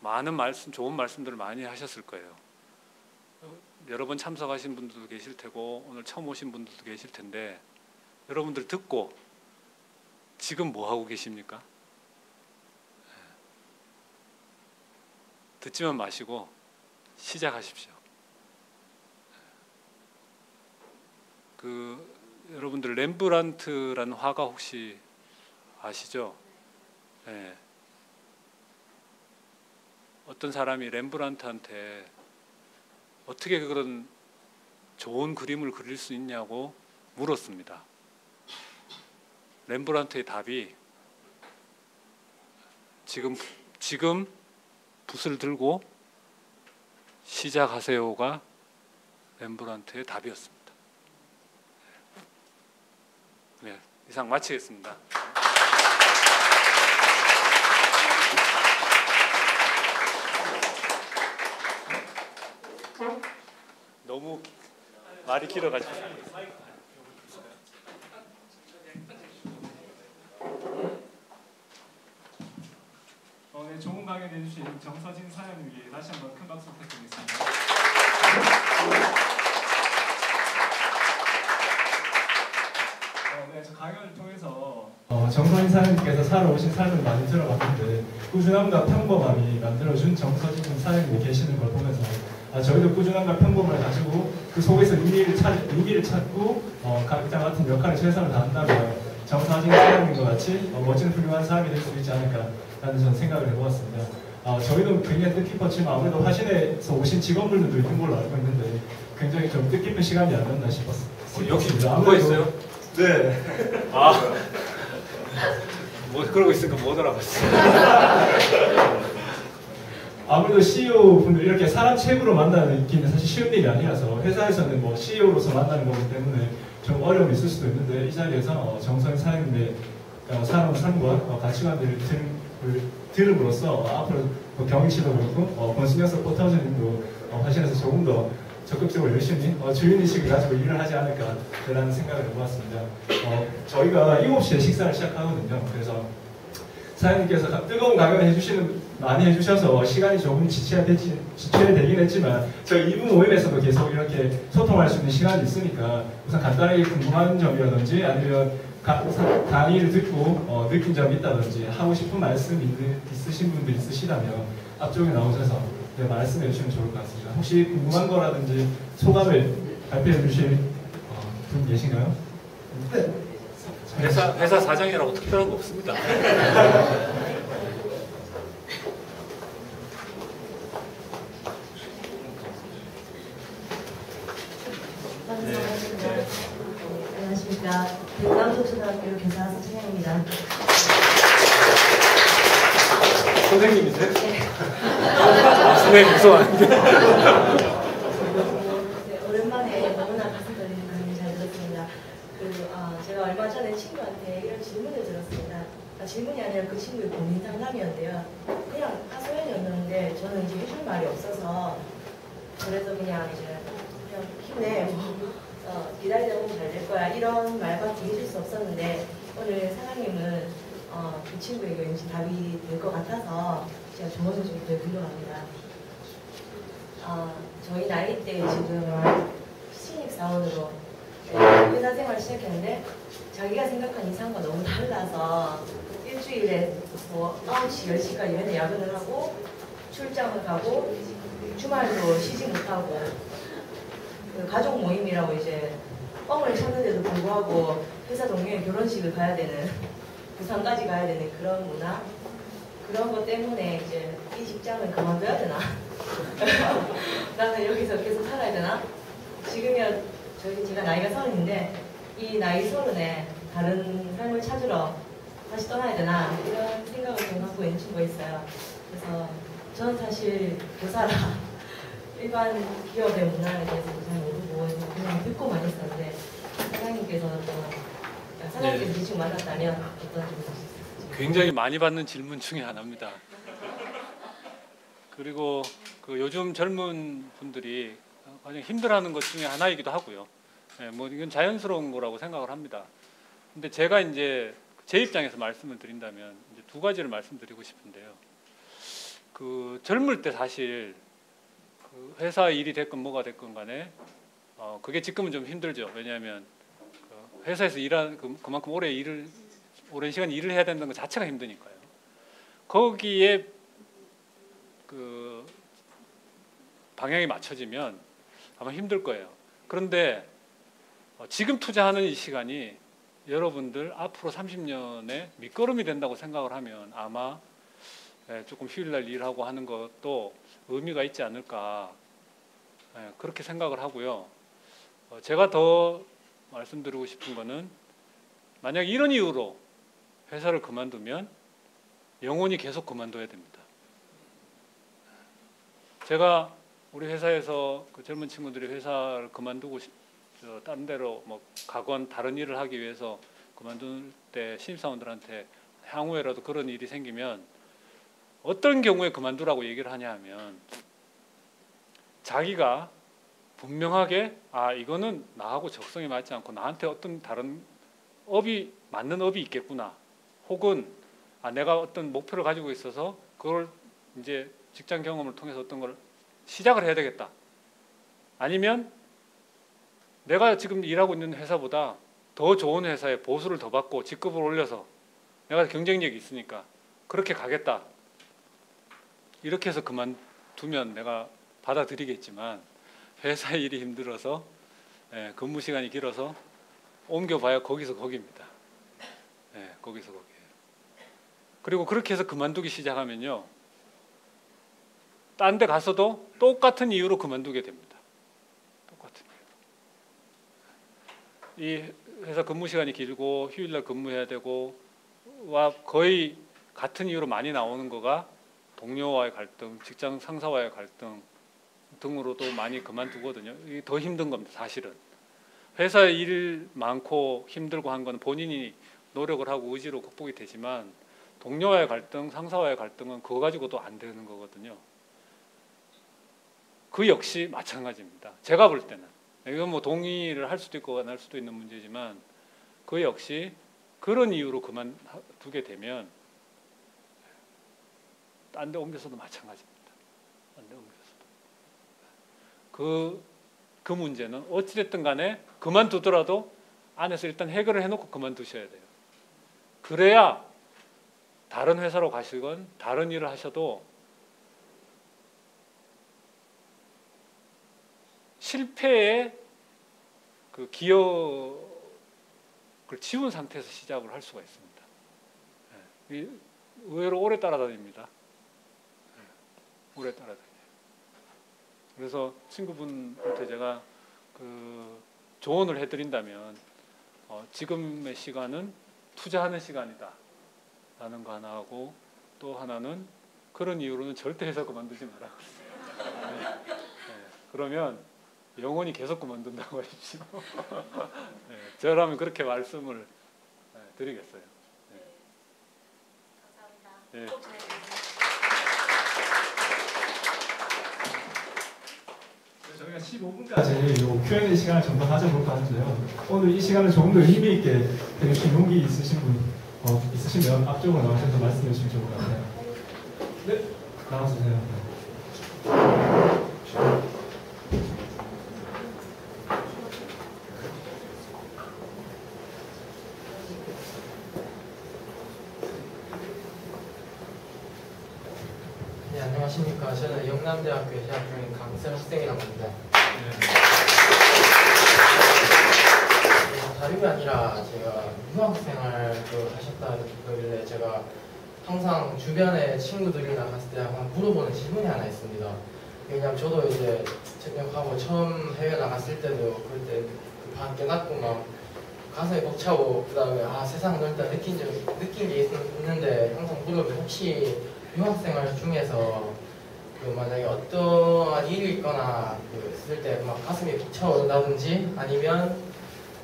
많은 좋은 말씀들을 많이 하셨을 거예요. 여러 번 참석하신 분들도 계실 테고 오늘 처음 오신 분들도 계실 텐데 여러분들 듣고 지금 뭐 하고 계십니까? 듣지만 마시고 시작하십시오. 여러분들 렘브란트라는 화가 혹시 아시죠? 네. 어떤 사람이 렘브란트한테 어떻게 그런 좋은 그림을 그릴 수 있냐고 물었습니다. 렘브란트의 답이 지금 붓을 들고 시작하세요가 렘브란트의 답이었습니다. 네, 이상 마치겠습니다. 너무 말이 길어가지고. 네, 좋은 강연 해주신 정서진 사장님께 다시 한번 큰 박수 부탁드리겠습니다. 네, 저 강연을 통해서 정서진 사장님께서 살아오신 삶을 많이 들어봤는데 꾸준함과 평범함이 만들어준 정서진 사장님이 계시는 걸 보면서 저희도 꾸준함과 평범을 가지고 그 속에서 의미를 찾고 각자 같은 역할에 최선을 다한다면 정서진 사장님과 같이 멋진 훌륭한 사람이 될 수 있지 않을까라는 저는 생각을 해보았습니다. 저희도 굉장히 뜻깊었지만 아무래도 화신에서 오신 직원분들도 있는 걸로 알고 있는데 굉장히 좀 뜻깊은 시간이 아니었나 싶었습니다. 역시 그거 있어요? 네. 뭐 그러고 있으니까 못 알아봤어요. 아무래도 CEO 분들 이렇게 사람 최고로 만나는 게 사실 쉬운 일이 아니라서 회사에서는 뭐 CEO로서 만나는 거기 때문에 좀 어려움이 있을 수도 있는데 이 자리에서 정서진 사장님의 살아온 삶과 가치관들을 들음으로써 앞으로 경희씨도 그렇고 권순영 서포터즈님도 화신에서 조금 더 적극적으로 열심히 주인의식을 가지고 일을 하지 않을까라는 생각을 해보았습니다. 저희가 7시에 식사를 시작하거든요. 그래서 사장님께서 뜨거운 강연을 많이 해주셔서 시간이 조금 지체되긴 했지만 저희 2부 모임에서도 계속 이렇게 소통할 수 있는 시간이 있으니까 우선 간단하게 궁금한 점이라든지 아니면 강의를 듣고 느낀 점이 있다든지 하고 싶은 말씀 있으신 분들 있으시다면 앞쪽에 나오셔서 말씀해 주시면 좋을 것 같습니다. 혹시 궁금한 거라든지 소감을 발표해 주실 분 계신가요? 네. 회사 사장이라고 특별한 거 없습니다. 안녕하십니까. 대구남초등학교 교사 서채영입니다. 선생님이세요? 네. 선생님 무서워하는데. 네, 오랜만에 너무나 가슴 떨리는 강의 잘 들었습니다. 제가 얼마 전에 친구한테 이런 질문을 들었습니다. 질문이 아니라 그 친구의 고민 상담이었는데요. 그냥 하소연이었는데 저는 이제 해줄 말이 없어서 그래서 그냥 힘내. 기다리다 보면 잘 될 거야. 이런 말밖에 해줄 수 없었는데 오늘 사장님은 그 친구에게 왠지 답이 될 것 같아서 제가 조언을 좀 드리려합니다. 저희 나이 때 지금 신입사원으로 회사 생활을 시작했는데 자기가 생각한 이상과 너무 달라서 일주일에 뭐 9시, 10시까지 맨날 야근을 하고 출장을 가고 주말도 쉬지 못하고 가족 모임이라고 이제 뻥을 쳤는데도 불구하고 회사 동료의 결혼식을 가야 되는 부산까지 가야 되는 그런 문화 그런 것 때문에 이제 이 직장을 그만둬야 되나? 나는 여기서 계속 살아야 되나? 지금이야 제가 나이가 30인데 이 나이 30에 다른 삶을 찾으러 다시 떠나야 되나? 이런 생각을 좀 갖고 있는 친구가 있어요. 그래서 저는 사실 교사라 일반 기업의 문화에 대해서 잘 모르고 그냥 듣고만 있었는데 사장님께서 지금 만났다면 어떤 질문 하셨을지. 굉장히 많이 받는 질문 중에 하나입니다. 그리고 요즘 젊은 분들이 가장 힘들어하는 것 중에 하나이기도 하고요. 뭐 이건 자연스러운 거라고 생각을 합니다. 근데 제가 이제 제 입장에서 말씀을 드린다면 이제 두 가지를 말씀드리고 싶은데요. 젊을 때 사실 회사 일이 됐건 뭐가 됐건 간에 그게 지금은 좀 힘들죠. 왜냐하면 회사에서 그만큼 오랜 시간 일을 해야 된다는 것 자체가 힘드니까요. 거기에 방향이 맞춰지면 아마 힘들 거예요. 그런데 지금 투자하는 이 시간이 여러분들 앞으로 30년의 밑거름이 된다고 생각을 하면 아마 조금 휴일날 일하고 하는 것도 의미가 있지 않을까 그렇게 생각을 하고요. 제가 더 말씀드리고 싶은 거는 만약 이런 이유로 회사를 그만두면 영원히 계속 그만둬야 됩니다. 제가 우리 회사에서 그 젊은 친구들이 회사를 그만두고 다른 데로 뭐 가건 다른 일을 하기 위해서 그만둘 때 신입사원들한테 향후에라도 그런 일이 생기면 어떤 경우에 그만두라고 얘기를 하냐 하면 자기가 분명하게 이거는 나하고 적성이 맞지 않고 나한테 어떤 다른 맞는 업이 있겠구나, 혹은 내가 어떤 목표를 가지고 있어서 그걸 이제 직장 경험을 통해서 어떤 걸 시작을 해야 되겠다, 아니면 내가 지금 일하고 있는 회사보다 더 좋은 회사에 보수를 더 받고 직급을 올려서 내가 경쟁력이 있으니까 그렇게 가겠다, 이렇게 해서 그만두면 내가 받아들이겠지만 회사 일이 힘들어서 근무 시간이 길어서 옮겨봐야 거기서 거기입니다. 거기서 거기에요. 그리고 그렇게 해서 그만두기 시작하면요, 딴 데 가서도 똑같은 이유로 그만두게 됩니다. 똑같은 이유. 이 회사 근무 시간이 길고 휴일날 근무해야 되고 와 거의 같은 이유로 많이 나오는 거가 동료와의 갈등, 직장 상사와의 갈등 등으로도 많이 그만두거든요. 이게 더 힘든 겁니다, 사실은. 회사 일 많고 힘들고 한 건 본인이 노력을 하고 의지로 극복이 되지만 동료와의 갈등, 상사와의 갈등은 그거 가지고도 안 되는 거거든요. 그 역시 마찬가지입니다. 제가 볼 때는 이건 뭐 동의를 할 수도 있고 안 할 수도 있는 문제지만 그 역시 그런 이유로 그만두게 되면 딴 데 옮겨서도 마찬가지입니다. 딴 데 옮겨서도 그 문제는 어찌됐든 간에 그만두더라도 안에서 일단 해결을 해놓고 그만두셔야 돼요. 그래야 다른 회사로 가시건 다른 일을 하셔도 실패의 그 기억을 지운 상태에서 시작을 할 수가 있습니다. 의외로 오래 따라다닙니다. 오래 따라다녀요. 그래서 친구분한테 제가 그 조언을 해드린다면 지금의 시간은 투자하는 시간이다 라는 거 하나 하고, 또 하나는 그런 이유로는 절대 회사 그만두지 마라. 그러면 영원히 계속 그만둔다고 하십시오. 저라면 그렇게 말씀을 드리겠어요. 감사합니다. 저희가 15분까지 Q&A 시간을 좀 더 가져볼까 하는데요. 오늘 이 시간을 조금 더 의미 있게 되게 용기 있으신 분 있으시면 앞쪽으로 나오셔서 말씀해 주시면 좋을 것 같아요. 네, 나와주세요. 네, 안녕하십니까. 저는 영남대학교에 재학 중인 강승 학생이라고 합니다. 다름이 아니라 제가 유학생활 하셨다 그러길래 제가 항상 주변에 친구들이나 갔을 때 항상 물어보는 질문이 하나 있습니다. 왜냐면 저도 이제 전역하고 처음 해외 나갔을 때도 그때 밖에 났고 막 가슴이 벅차고 그다음에 세상 넓다 느낀 게 있는데 항상 물어보면 혹시 유학생활 중에서 만약에 어떠한 일이 있거나 있을 때 막 가슴이 벅차오른다든지 아니면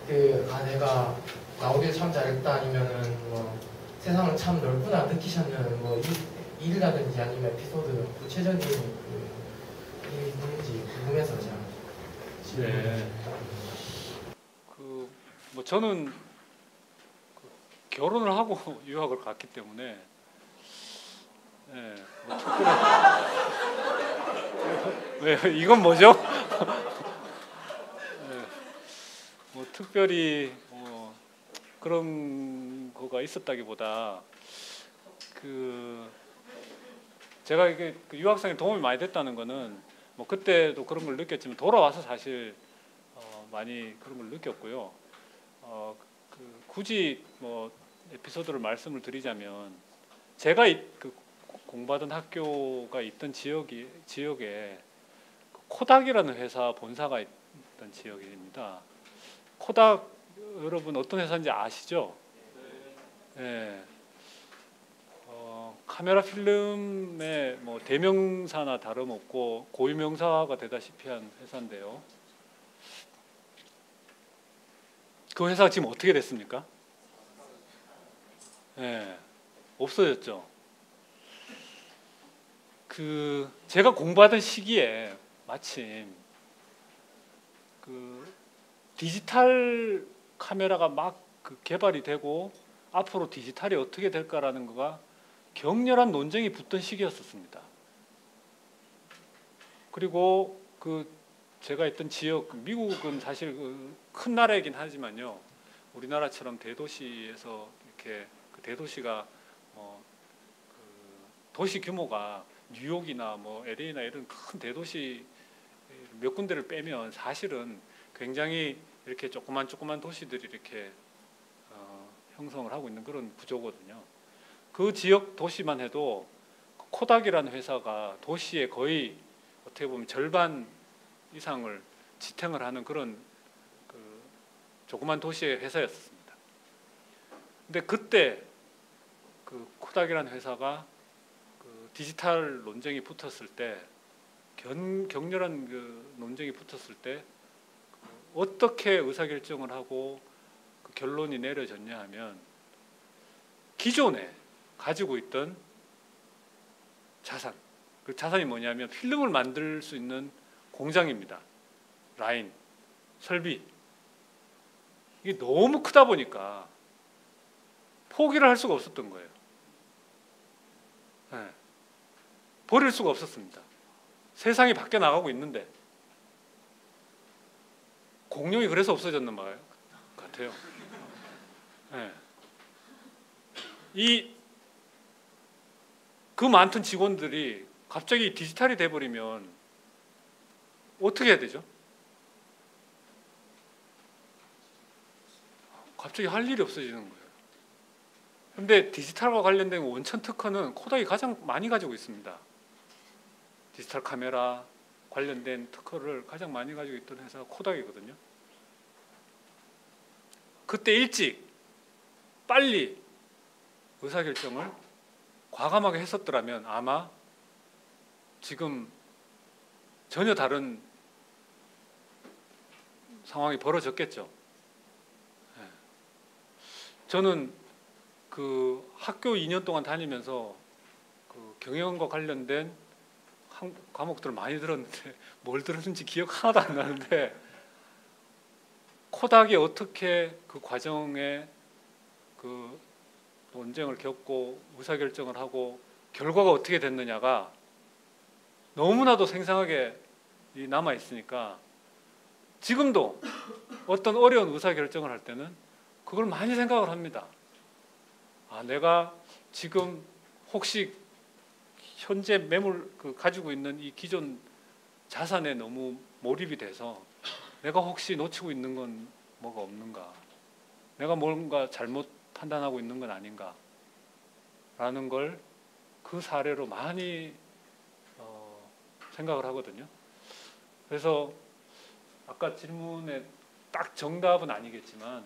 내가 나오길 참 잘했다 아니면은 뭐 세상은 참 넓구나 느끼셨는 뭐 일이라든지 아니면 에피소드 구체적인 일이 있는지 궁금해서 제가 뭐 저는 결혼을 하고 유학을 갔기 때문에 뭐 특별히 왜 이건 뭐죠? 뭐 특별히 그런 거가 있었다기보다 제가 이게 유학생에 도움이 많이 됐다는 거는 뭐 그때도 그런 걸 느꼈지만 돌아와서 사실 많이 그런 걸 느꼈고요. 굳이 뭐 에피소드를 말씀을 드리자면 제가 공부하던 학교가 있던 지역에 코닥이라는 회사 본사가 있던 지역입니다. 코닥 여러분 어떤 회사인지 아시죠? 예, 카메라 필름의 뭐 대명사나 다름없고 고유명사가 되다시피 한 회사인데요. 그 회사가 지금 어떻게 됐습니까? 예, 없어졌죠. 제가 공부하던 시기에 마침 디지털 카메라가 막 개발이 되고 앞으로 디지털이 어떻게 될까라는 거가 격렬한 논쟁이 붙던 시기였었습니다. 그리고 제가 있던 지역, 미국은 사실 큰 나라이긴 하지만요, 우리나라처럼 대도시에서 이렇게 대도시가 도시 규모가 뉴욕이나 뭐 LA나 이런 큰 대도시 몇 군데를 빼면 사실은 굉장히 이렇게 조그만 도시들이 이렇게 형성을 하고 있는 그런 구조거든요. 그 지역 도시만 해도 코닥이라는 회사가 도시의 거의 어떻게 보면 절반 이상을 지탱을 하는 그런 조그만 도시의 회사였습니다. 근데 그때 코닥이라는 회사가 디지털 논쟁이 붙었을 때, 격렬한 논쟁이 붙었을 때 어떻게 의사결정을 하고 결론이 내려졌냐 하면, 기존에 가지고 있던 자산, 그 자산이 뭐냐면 필름을 만들 수 있는 공장입니다. 라인, 설비. 이게 너무 크다 보니까 포기를 할 수가 없었던 거예요. 네. 버릴 수가 없었습니다. 세상이 바뀌어 나가고 있는데 공룡이 그래서 없어졌는 말 같아요. 네. 그 많던 직원들이 갑자기 디지털이 돼버리면 어떻게 해야 되죠? 갑자기 할 일이 없어지는 거예요. 그런데 디지털과 관련된 원천 특허는 코닥이 가장 많이 가지고 있습니다. 디지털 카메라 관련된 특허를 가장 많이 가지고 있던 회사가 코닥이거든요. 그때 일찍 빨리 의사결정을 과감하게 했었더라면 아마 지금 전혀 다른 상황이 벌어졌겠죠. 저는 학교 2년 동안 다니면서 경영과 관련된 과목들을 많이 들었는데 뭘 들었는지 기억 하나도 안 나는데, 코닥이 어떻게 그 과정에 논쟁을 겪고 의사결정을 하고 결과가 어떻게 됐느냐가 너무나도 생생하게 남아 있으니까, 지금도 어떤 어려운 의사결정을 할 때는 그걸 많이 생각을 합니다. 내가 지금 혹시 현재 매물 가지고 있는 이 기존 자산에 너무 몰입이 돼서 내가 혹시 놓치고 있는 건 뭐가 없는가, 내가 뭔가 잘못 판단하고 있는 건 아닌가 라는 걸 그 사례로 많이 생각을 하거든요. 그래서 아까 질문에 딱 정답은 아니겠지만,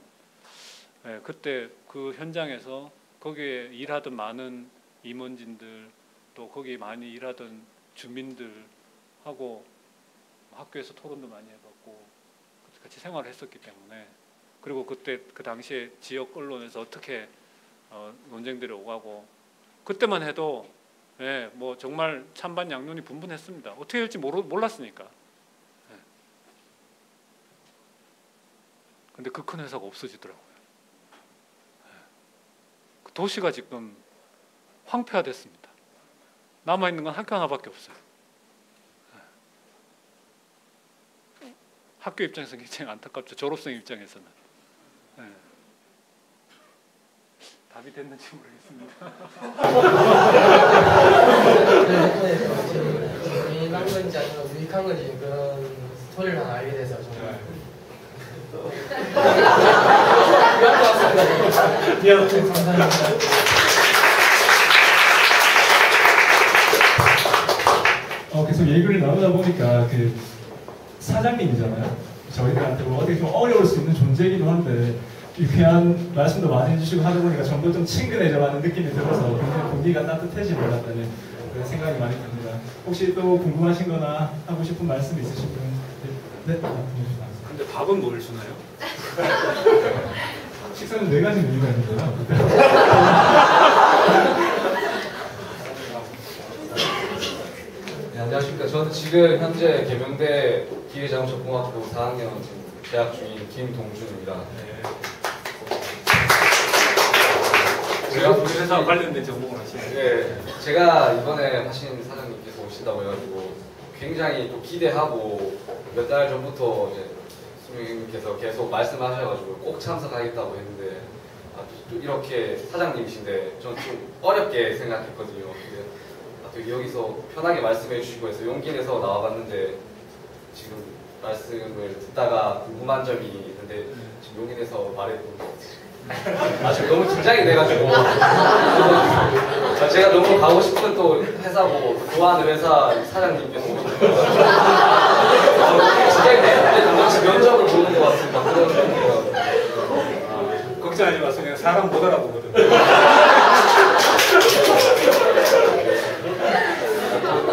그때 그 현장에서 거기에 일하던 많은 임원진들, 또 거기 많이 일하던 주민들하고 학교에서 토론도 많이 해봤고 같이 생활을 했었기 때문에, 그리고 그때 그 당시에 지역 언론에서 어떻게 논쟁들이 오가고, 그때만 해도 뭐 정말 찬반 양론이 분분했습니다. 어떻게 될지 몰랐으니까. 근데 그 큰 회사가 없어지더라고요. 그 도시가 지금 황폐화됐습니다. 남아있는 건 학교 하나밖에 없어요. 학교 입장에서는 굉장히 안타깝죠. 졸업생 입장에서는. 답이 됐는지 모르겠습니다. 재미난 건지 아니면 유익한 건지 그런 스토리를 하나 알게 돼서 정말 감사합니다. 계속 얘기를 나누다 보니까 사장님이잖아요. 저희들한테 어떻게 좀 어려울 수 있는 존재이기도 한데, 유쾌한 말씀도 많이 해주시고 하다 보니까 점점 좀 친근해져가는 느낌이 들어서 굉장히 분위기가 따뜻해진 것 같다는 그런 생각이 많이 듭니다. 혹시 또 궁금하신 거나 하고 싶은 말씀 있으신 분? 네, 보내주세요. 근데 밥은 뭘 주나요? 식사는 4가지 메뉴가 있는데요. 네, 안녕하십니까. 저는 지금 현재 계명대 기계자동차공학부 4학년 재학 중인 김동준입니다. 우리 회사와 관련된 전공을 하시나요? 네, 제가 이번에 하신 사장님께서 오신다고 해가지고 굉장히 또 기대하고 몇 달 전부터 이제 수명님께서 계속 말씀하셔가지고 꼭 참석하겠다고 했는데 또 이렇게 사장님이신데 저는 좀 어렵게 생각했거든요. 근데 또 여기서 편하게 말씀해 주시고 해서 용기 내서 나와봤는데 지금 말씀을 듣다가 궁금한 점이 있는데 지금 용기 내서 말해도 지금 너무 긴장이 돼가지고 제가 너무 가고 싶은 또 회사고 좋아하는 회사 사장님께서 오시니까 긴장이 되는데 당시 면접을 보는 것 같습니다. 그런 느낌이라고. 걱정하지 마세요. 그냥 사람 못 알아보거든요.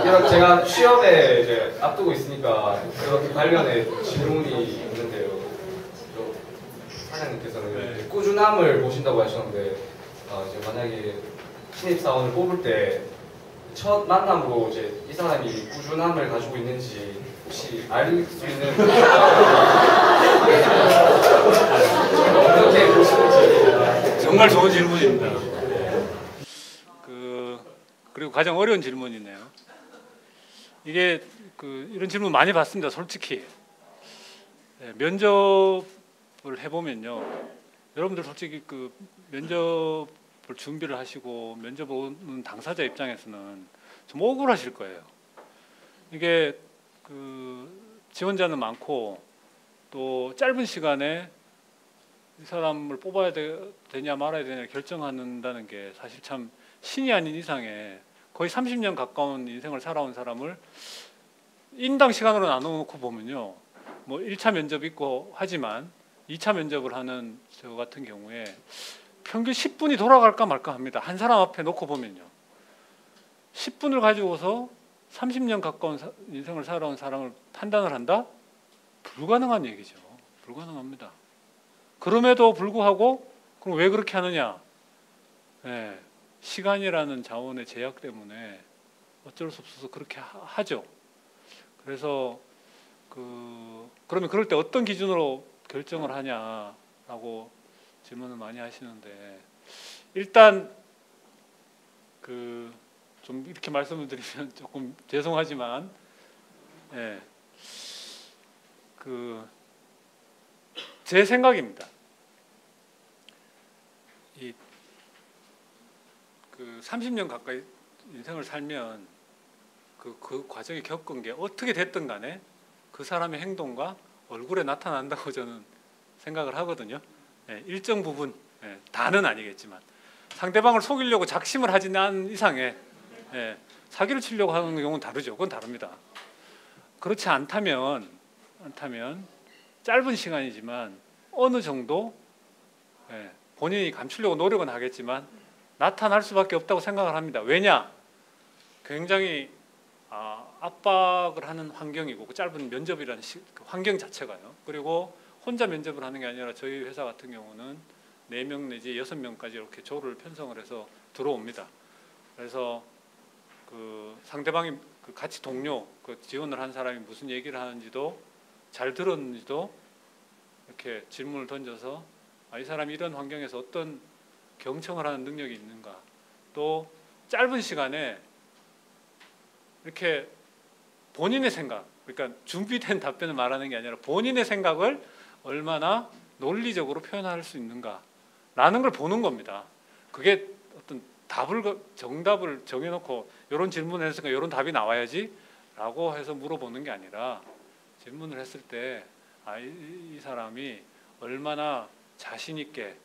이런 제가 취업에 이제 앞두고 있으니까 그런 관련해 질문이 있는데요. 사장님께서는 이제 꾸준함을 보신다고 하셨는데 이제 만약에 신입사원을 뽑을 때 첫 만남으로 이제 이 사람이 꾸준함을 가지고 있는지 혹시 알 수 있는 어떻게 보시는지. 정말 좋은 질문입니다. 그리고 가장 어려운 질문이네요. 이게 이런 질문 많이 받습니다. 솔직히 면접을 해보면요, 여러분들 솔직히 면접을 준비를 하시고 면접을 오는 당사자 입장에서는 좀 억울하실 거예요. 이게 지원자는 많고 또 짧은 시간에 이 사람을 뽑아야 되냐 말아야 되냐 결정한다는 게 사실 참 신이 아닌 이상에 거의 30년 가까운 인생을 살아온 사람을 인당 시간으로 나눠놓고 보면요, 뭐 1차 면접 있고 하지만 2차 면접을 하는 저 같은 경우에 평균 10분이 돌아갈까 말까 합니다. 한 사람 앞에 놓고 보면요, 10분을 가지고서 30년 가까운 인생을 살아온 사람을 판단을 한다? 불가능한 얘기죠. 불가능합니다. 그럼에도 불구하고 그럼 왜 그렇게 하느냐? 네, 시간이라는 자원의 제약 때문에 어쩔 수 없어서 그렇게 하죠. 그래서 그러면 그럴 때 어떤 기준으로 결정을 하냐라고 질문을 많이 하시는데, 일단 좀 이렇게 말씀을 드리면 조금 죄송하지만, 제 생각입니다. 30년 가까이 인생을 살면 그 과정에 겪은 게 어떻게 됐든 간에 그 사람의 행동과 얼굴에 나타난다고 저는 생각을 하거든요. 일정 부분, 다는 아니겠지만 상대방을 속이려고 작심을 하지 않은 이상에 사기를 치려고 하는 경우는 다르죠. 그건 다릅니다. 그렇지 않다면 짧은 시간이지만 어느 정도 본인이 감추려고 노력은 하겠지만 나타날 수밖에 없다고 생각을 합니다. 왜냐? 굉장히 압박을 하는 환경이고 그 짧은 면접이라는 환경 자체가요. 그리고 혼자 면접을 하는 게 아니라 저희 회사 같은 경우는 4명 내지 6명까지 이렇게 조를 편성을 해서 들어옵니다. 그래서 상대방이 같이 동료, 지원을 한 사람이 무슨 얘기를 하는지도 잘 들었는지도 이렇게 질문을 던져서 이 사람이 이런 환경에서 어떤 경청을 하는 능력이 있는가, 또 짧은 시간에 이렇게 본인의 생각, 그러니까 준비된 답변을 말하는 게 아니라 본인의 생각을 얼마나 논리적으로 표현할 수 있는가라는 걸 보는 겁니다. 그게 어떤 정답을 정해놓고 이런 질문을 했으니까 이런 답이 나와야지 라고 해서 물어보는 게 아니라, 질문을 했을 때 이 사람이 얼마나 자신 있게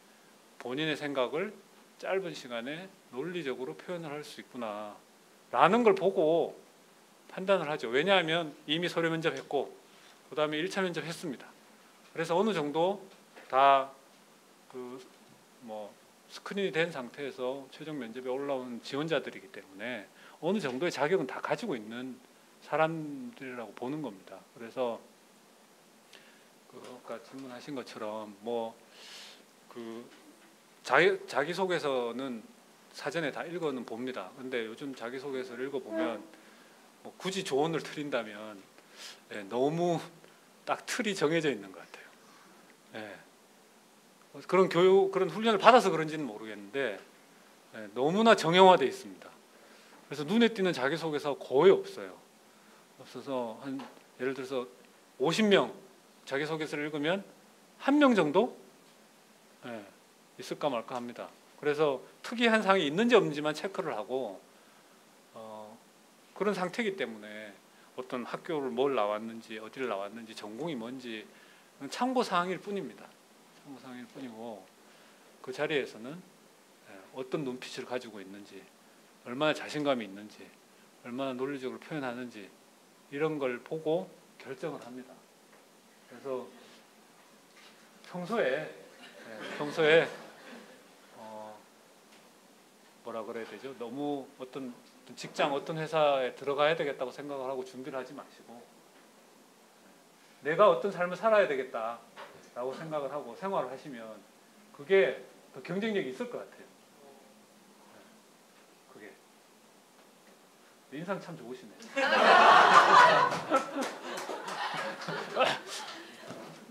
본인의 생각을 짧은 시간에 논리적으로 표현을 할 수 있구나 라는 걸 보고 판단을 하죠. 왜냐하면 이미 서류 면접했고 그 다음에 1차 면접했습니다. 그래서 어느 정도 다 그 뭐 스크린이 된 상태에서 최종 면접에 올라온 지원자들이기 때문에 어느 정도의 자격은 다 가지고 있는 사람들이라고 보는 겁니다. 그래서 아까 질문하신 것처럼 뭐 그 자기소개서는 사전에 다 읽어는 봅니다. 근데 요즘 자기소개서를 읽어보면 뭐 굳이 조언을 드린다면 너무 딱 틀이 정해져 있는 것 같아요. 그런 그런 훈련을 받아서 그런지는 모르겠는데 너무나 정형화되어 있습니다. 그래서 눈에 띄는 자기소개서 거의 없어요. 없어서 예를 들어서 50명 자기소개서를 읽으면 1명 정도 있을까 말까 합니다. 그래서 특이한 사항이 있는지 없는지만 체크를 하고 그런 상태이기 때문에 어떤 학교를 뭘 나왔는지 어디를 나왔는지 전공이 뭔지 참고 사항일 뿐입니다. 참고 사항일 뿐이고 그 자리에서는 어떤 눈빛을 가지고 있는지 얼마나 자신감이 있는지 얼마나 논리적으로 표현하는지 이런 걸 보고 결정을 합니다. 그래서 평소에 뭐라 그래야 되죠? 너무 어떤 직장 어떤 회사에 들어가야 되겠다고 생각을 하고 준비를 하지 마시고 내가 어떤 삶을 살아야 되겠다라고 생각을 하고 생활을 하시면 그게 더 경쟁력이 있을 것 같아요. 그게 인상 참 좋으시네.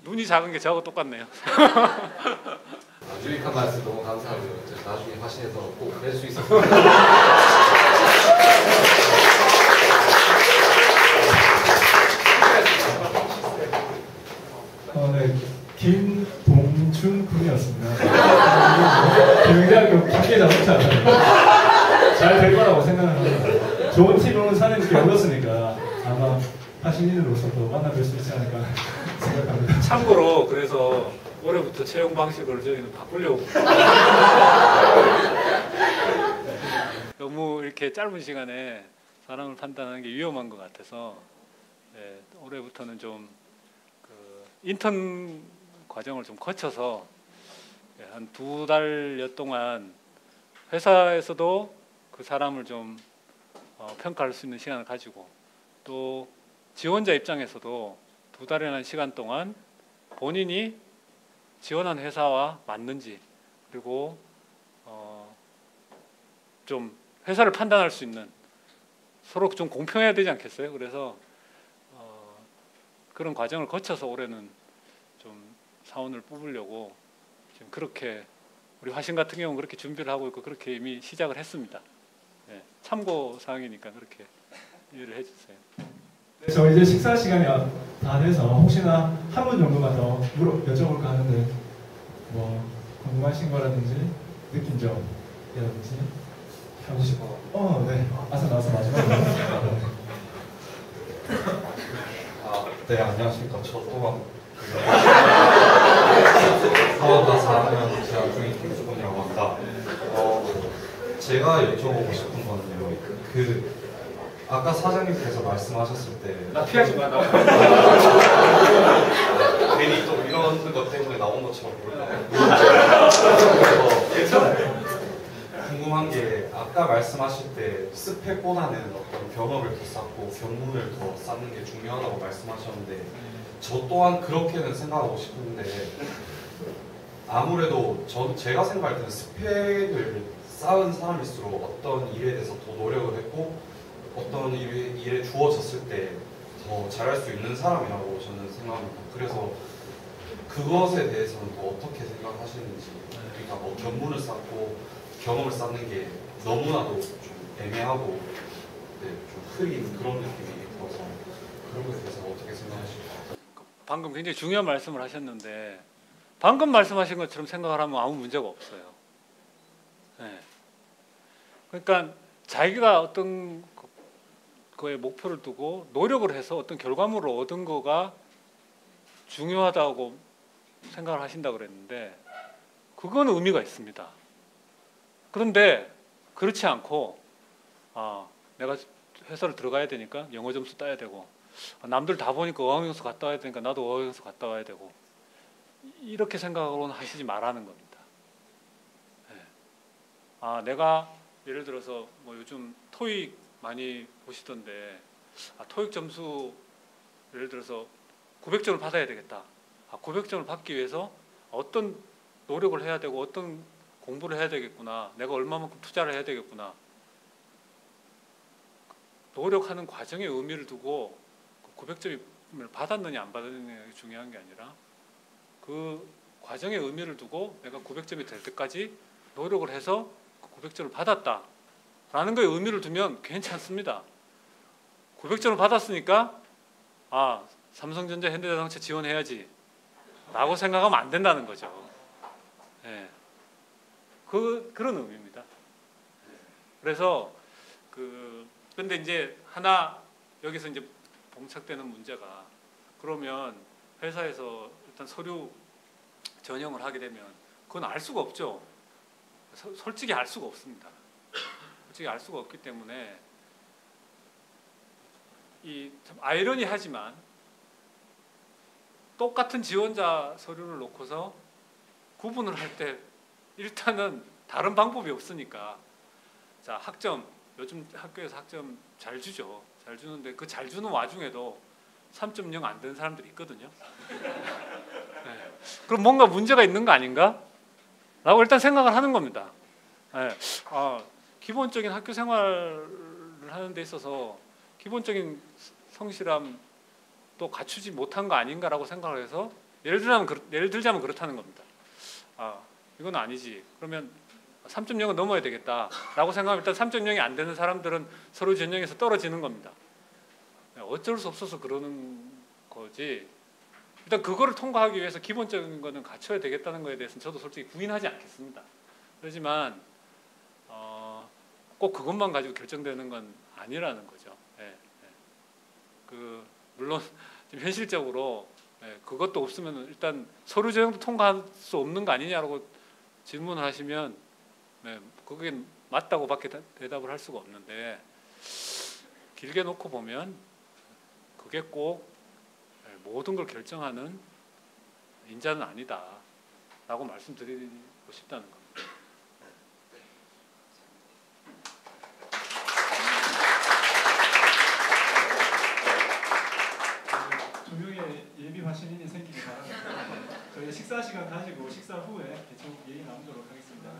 눈이 작은 게 저하고 똑같네요. 유익한 말씀 너무 감사하고요. 나중에 화신에서 꼭 뵐 수 있었어요. 네, 김동준 군이었습니다. 경희대학교 기계 자동차 잘 될 거라고 생각합니다. 좋은 팀을 사장님께 얻었으니까 아마 하신인으로서도 만나뵐 수 있지 않을까 생각합니다. 참고로 그래서 올해부터 채용 방식을 저희는 바꾸려고 너무 이렇게 짧은 시간에 사람을 판단하는 게 위험한 것 같아서 올해부터는 좀 인턴 과정을 좀 거쳐서 한 2달여 동안 회사에서도 그 사람을 좀 평가할 수 있는 시간을 가지고 또 지원자 입장에서도 2달이라는 시간 동안 본인이 지원한 회사와 맞는지 그리고 좀 회사를 판단할 수 있는 서로 좀 공평해야 되지 않겠어요? 그래서 그런 과정을 거쳐서 올해는 좀 사원을 뽑으려고 지금 그렇게 우리 화신 같은 경우는 그렇게 준비를 하고 있고 그렇게 이미 시작을 했습니다. 참고 사항이니까 그렇게 이해를 해주세요. 저 이제 식사 시간이 다 돼서 혹시나 한 분 정도만 더 여쭤볼까 하는데 뭐 궁금하신 거라든지 느낀 점이라든지 하고 싶어. 네. 아서 나와서 마지막으로. 네, 안녕하십니까. 저 또한 사원과 4학년 재학 중인 김수근이라고 합니다. 제가 여쭤보고 싶은 거는요. 아까 사장님께서 말씀하셨을 때 나 피하지 마. 괜히 또 이런 것 때문에 나온 것처럼 보여요. 궁금한 게 아까 말씀하실 때 스펙보다는 어떤 경험을 더 쌓고 견문을 더 쌓는 게 중요하다고 말씀하셨는데 저 또한 그렇게는 생각하고 싶은데 아무래도 제가 생각할 때는 스펙을 쌓은 사람일수록 어떤 일에 대해서 더 노력을 했고 어떤 일에 주어졌을 때 더 잘할 수 있는 사람이라고 저는 생각합니다. 그래서 그것에 대해서는 또 어떻게 생각하시는지 그러니까 뭐 견문을 쌓고 경험을 쌓는 게 너무나도 좀 애매하고 좀 흐린 그런 느낌이 들어서 그런 것에 대해서 어떻게 생각하실까요? 방금 굉장히 중요한 말씀을 하셨는데 방금 말씀하신 것처럼 생각을 하면 아무 문제가 없어요. 그러니까 자기가 어떤 거에 목표를 두고 노력을 해서 어떤 결과물을 얻은 거가 중요하다고 생각을 하신다고 그랬는데 그거는 의미가 있습니다. 그런데 그렇지 않고 내가 회사를 들어가야 되니까 영어 점수 따야 되고 남들 다 보니까 어학연수 갔다 와야 되니까 나도 어학연수 갔다 와야 되고 이렇게 생각으로는 하시지 말라는 겁니다. 내가 예를 들어서 뭐 요즘 토익 많이 보시던데 토익 점수 예를 들어서 900점을 받아야 되겠다. 900점을 받기 위해서 어떤 노력을 해야 되고 어떤 공부를 해야 되겠구나. 내가 얼마만큼 투자를 해야 되겠구나. 노력하는 과정에 의미를 두고 900점을 받았느냐 안 받았느냐가 중요한 게 아니라 그 과정에 의미를 두고 내가 900점이 될 때까지 노력을 해서 900점을 받았다라는 거에 의미를 두면 괜찮습니다. 900점을 받았으니까 삼성전자, 현대자동차 지원해야지 라고 생각하면 안 된다는 거죠. 예. 그런 의미입니다. 그래서 근데 이제 하나 여기서 이제 봉착되는 문제가 그러면 회사에서 일단 서류 전형을 하게 되면 그건 알 수가 없죠. 솔직히 알 수가 없습니다. 솔직히 알 수가 없기 때문에 참 아이러니하지만 똑같은 지원자 서류를 놓고서 구분을 할 때 일단은 다른 방법이 없으니까 자 학점 요즘 학교에서 학점 잘 주죠. 잘 주는데 그 잘 주는 와중에도 3.0 안 되는 사람들이 있거든요. 네. 그럼 뭔가 문제가 있는 거 아닌가? 라고 일단 생각을 하는 겁니다. 네. 기본적인 학교 생활을 하는 데 있어서 기본적인 성실함 또 갖추지 못한 거 아닌가라고 생각을 해서 예를 들자면 그렇다는 겁니다. 이건 아니지. 그러면 3.0은 넘어야 되겠다라고 생각하면 일단 3.0이 안 되는 사람들은 서로 전형에서 떨어지는 겁니다. 어쩔 수 없어서 그러는 거지. 일단 그거를 통과하기 위해서 기본적인 거는 갖춰야 되겠다는 거에 대해서는 저도 솔직히 부인하지 않겠습니다. 그렇지만 꼭 그것만 가지고 결정되는 건 아니라는 거죠. 물론 지금 현실적으로 그것도 없으면 일단 서류 전형도 통과할 수 없는 거 아니냐라고 질문을 하시면 그게 맞다고 밖에 대답을 할 수가 없는데 길게 놓고 보면 그게 꼭 모든 걸 결정하는 인자는 아니다라고 말씀드리고 싶다는 겁니다. 조명에 예비 발신인이 생기기 바랍니다. 저희 식사 시간 가지고 식사 후에 계속 얘기 나누도록 하겠습니다.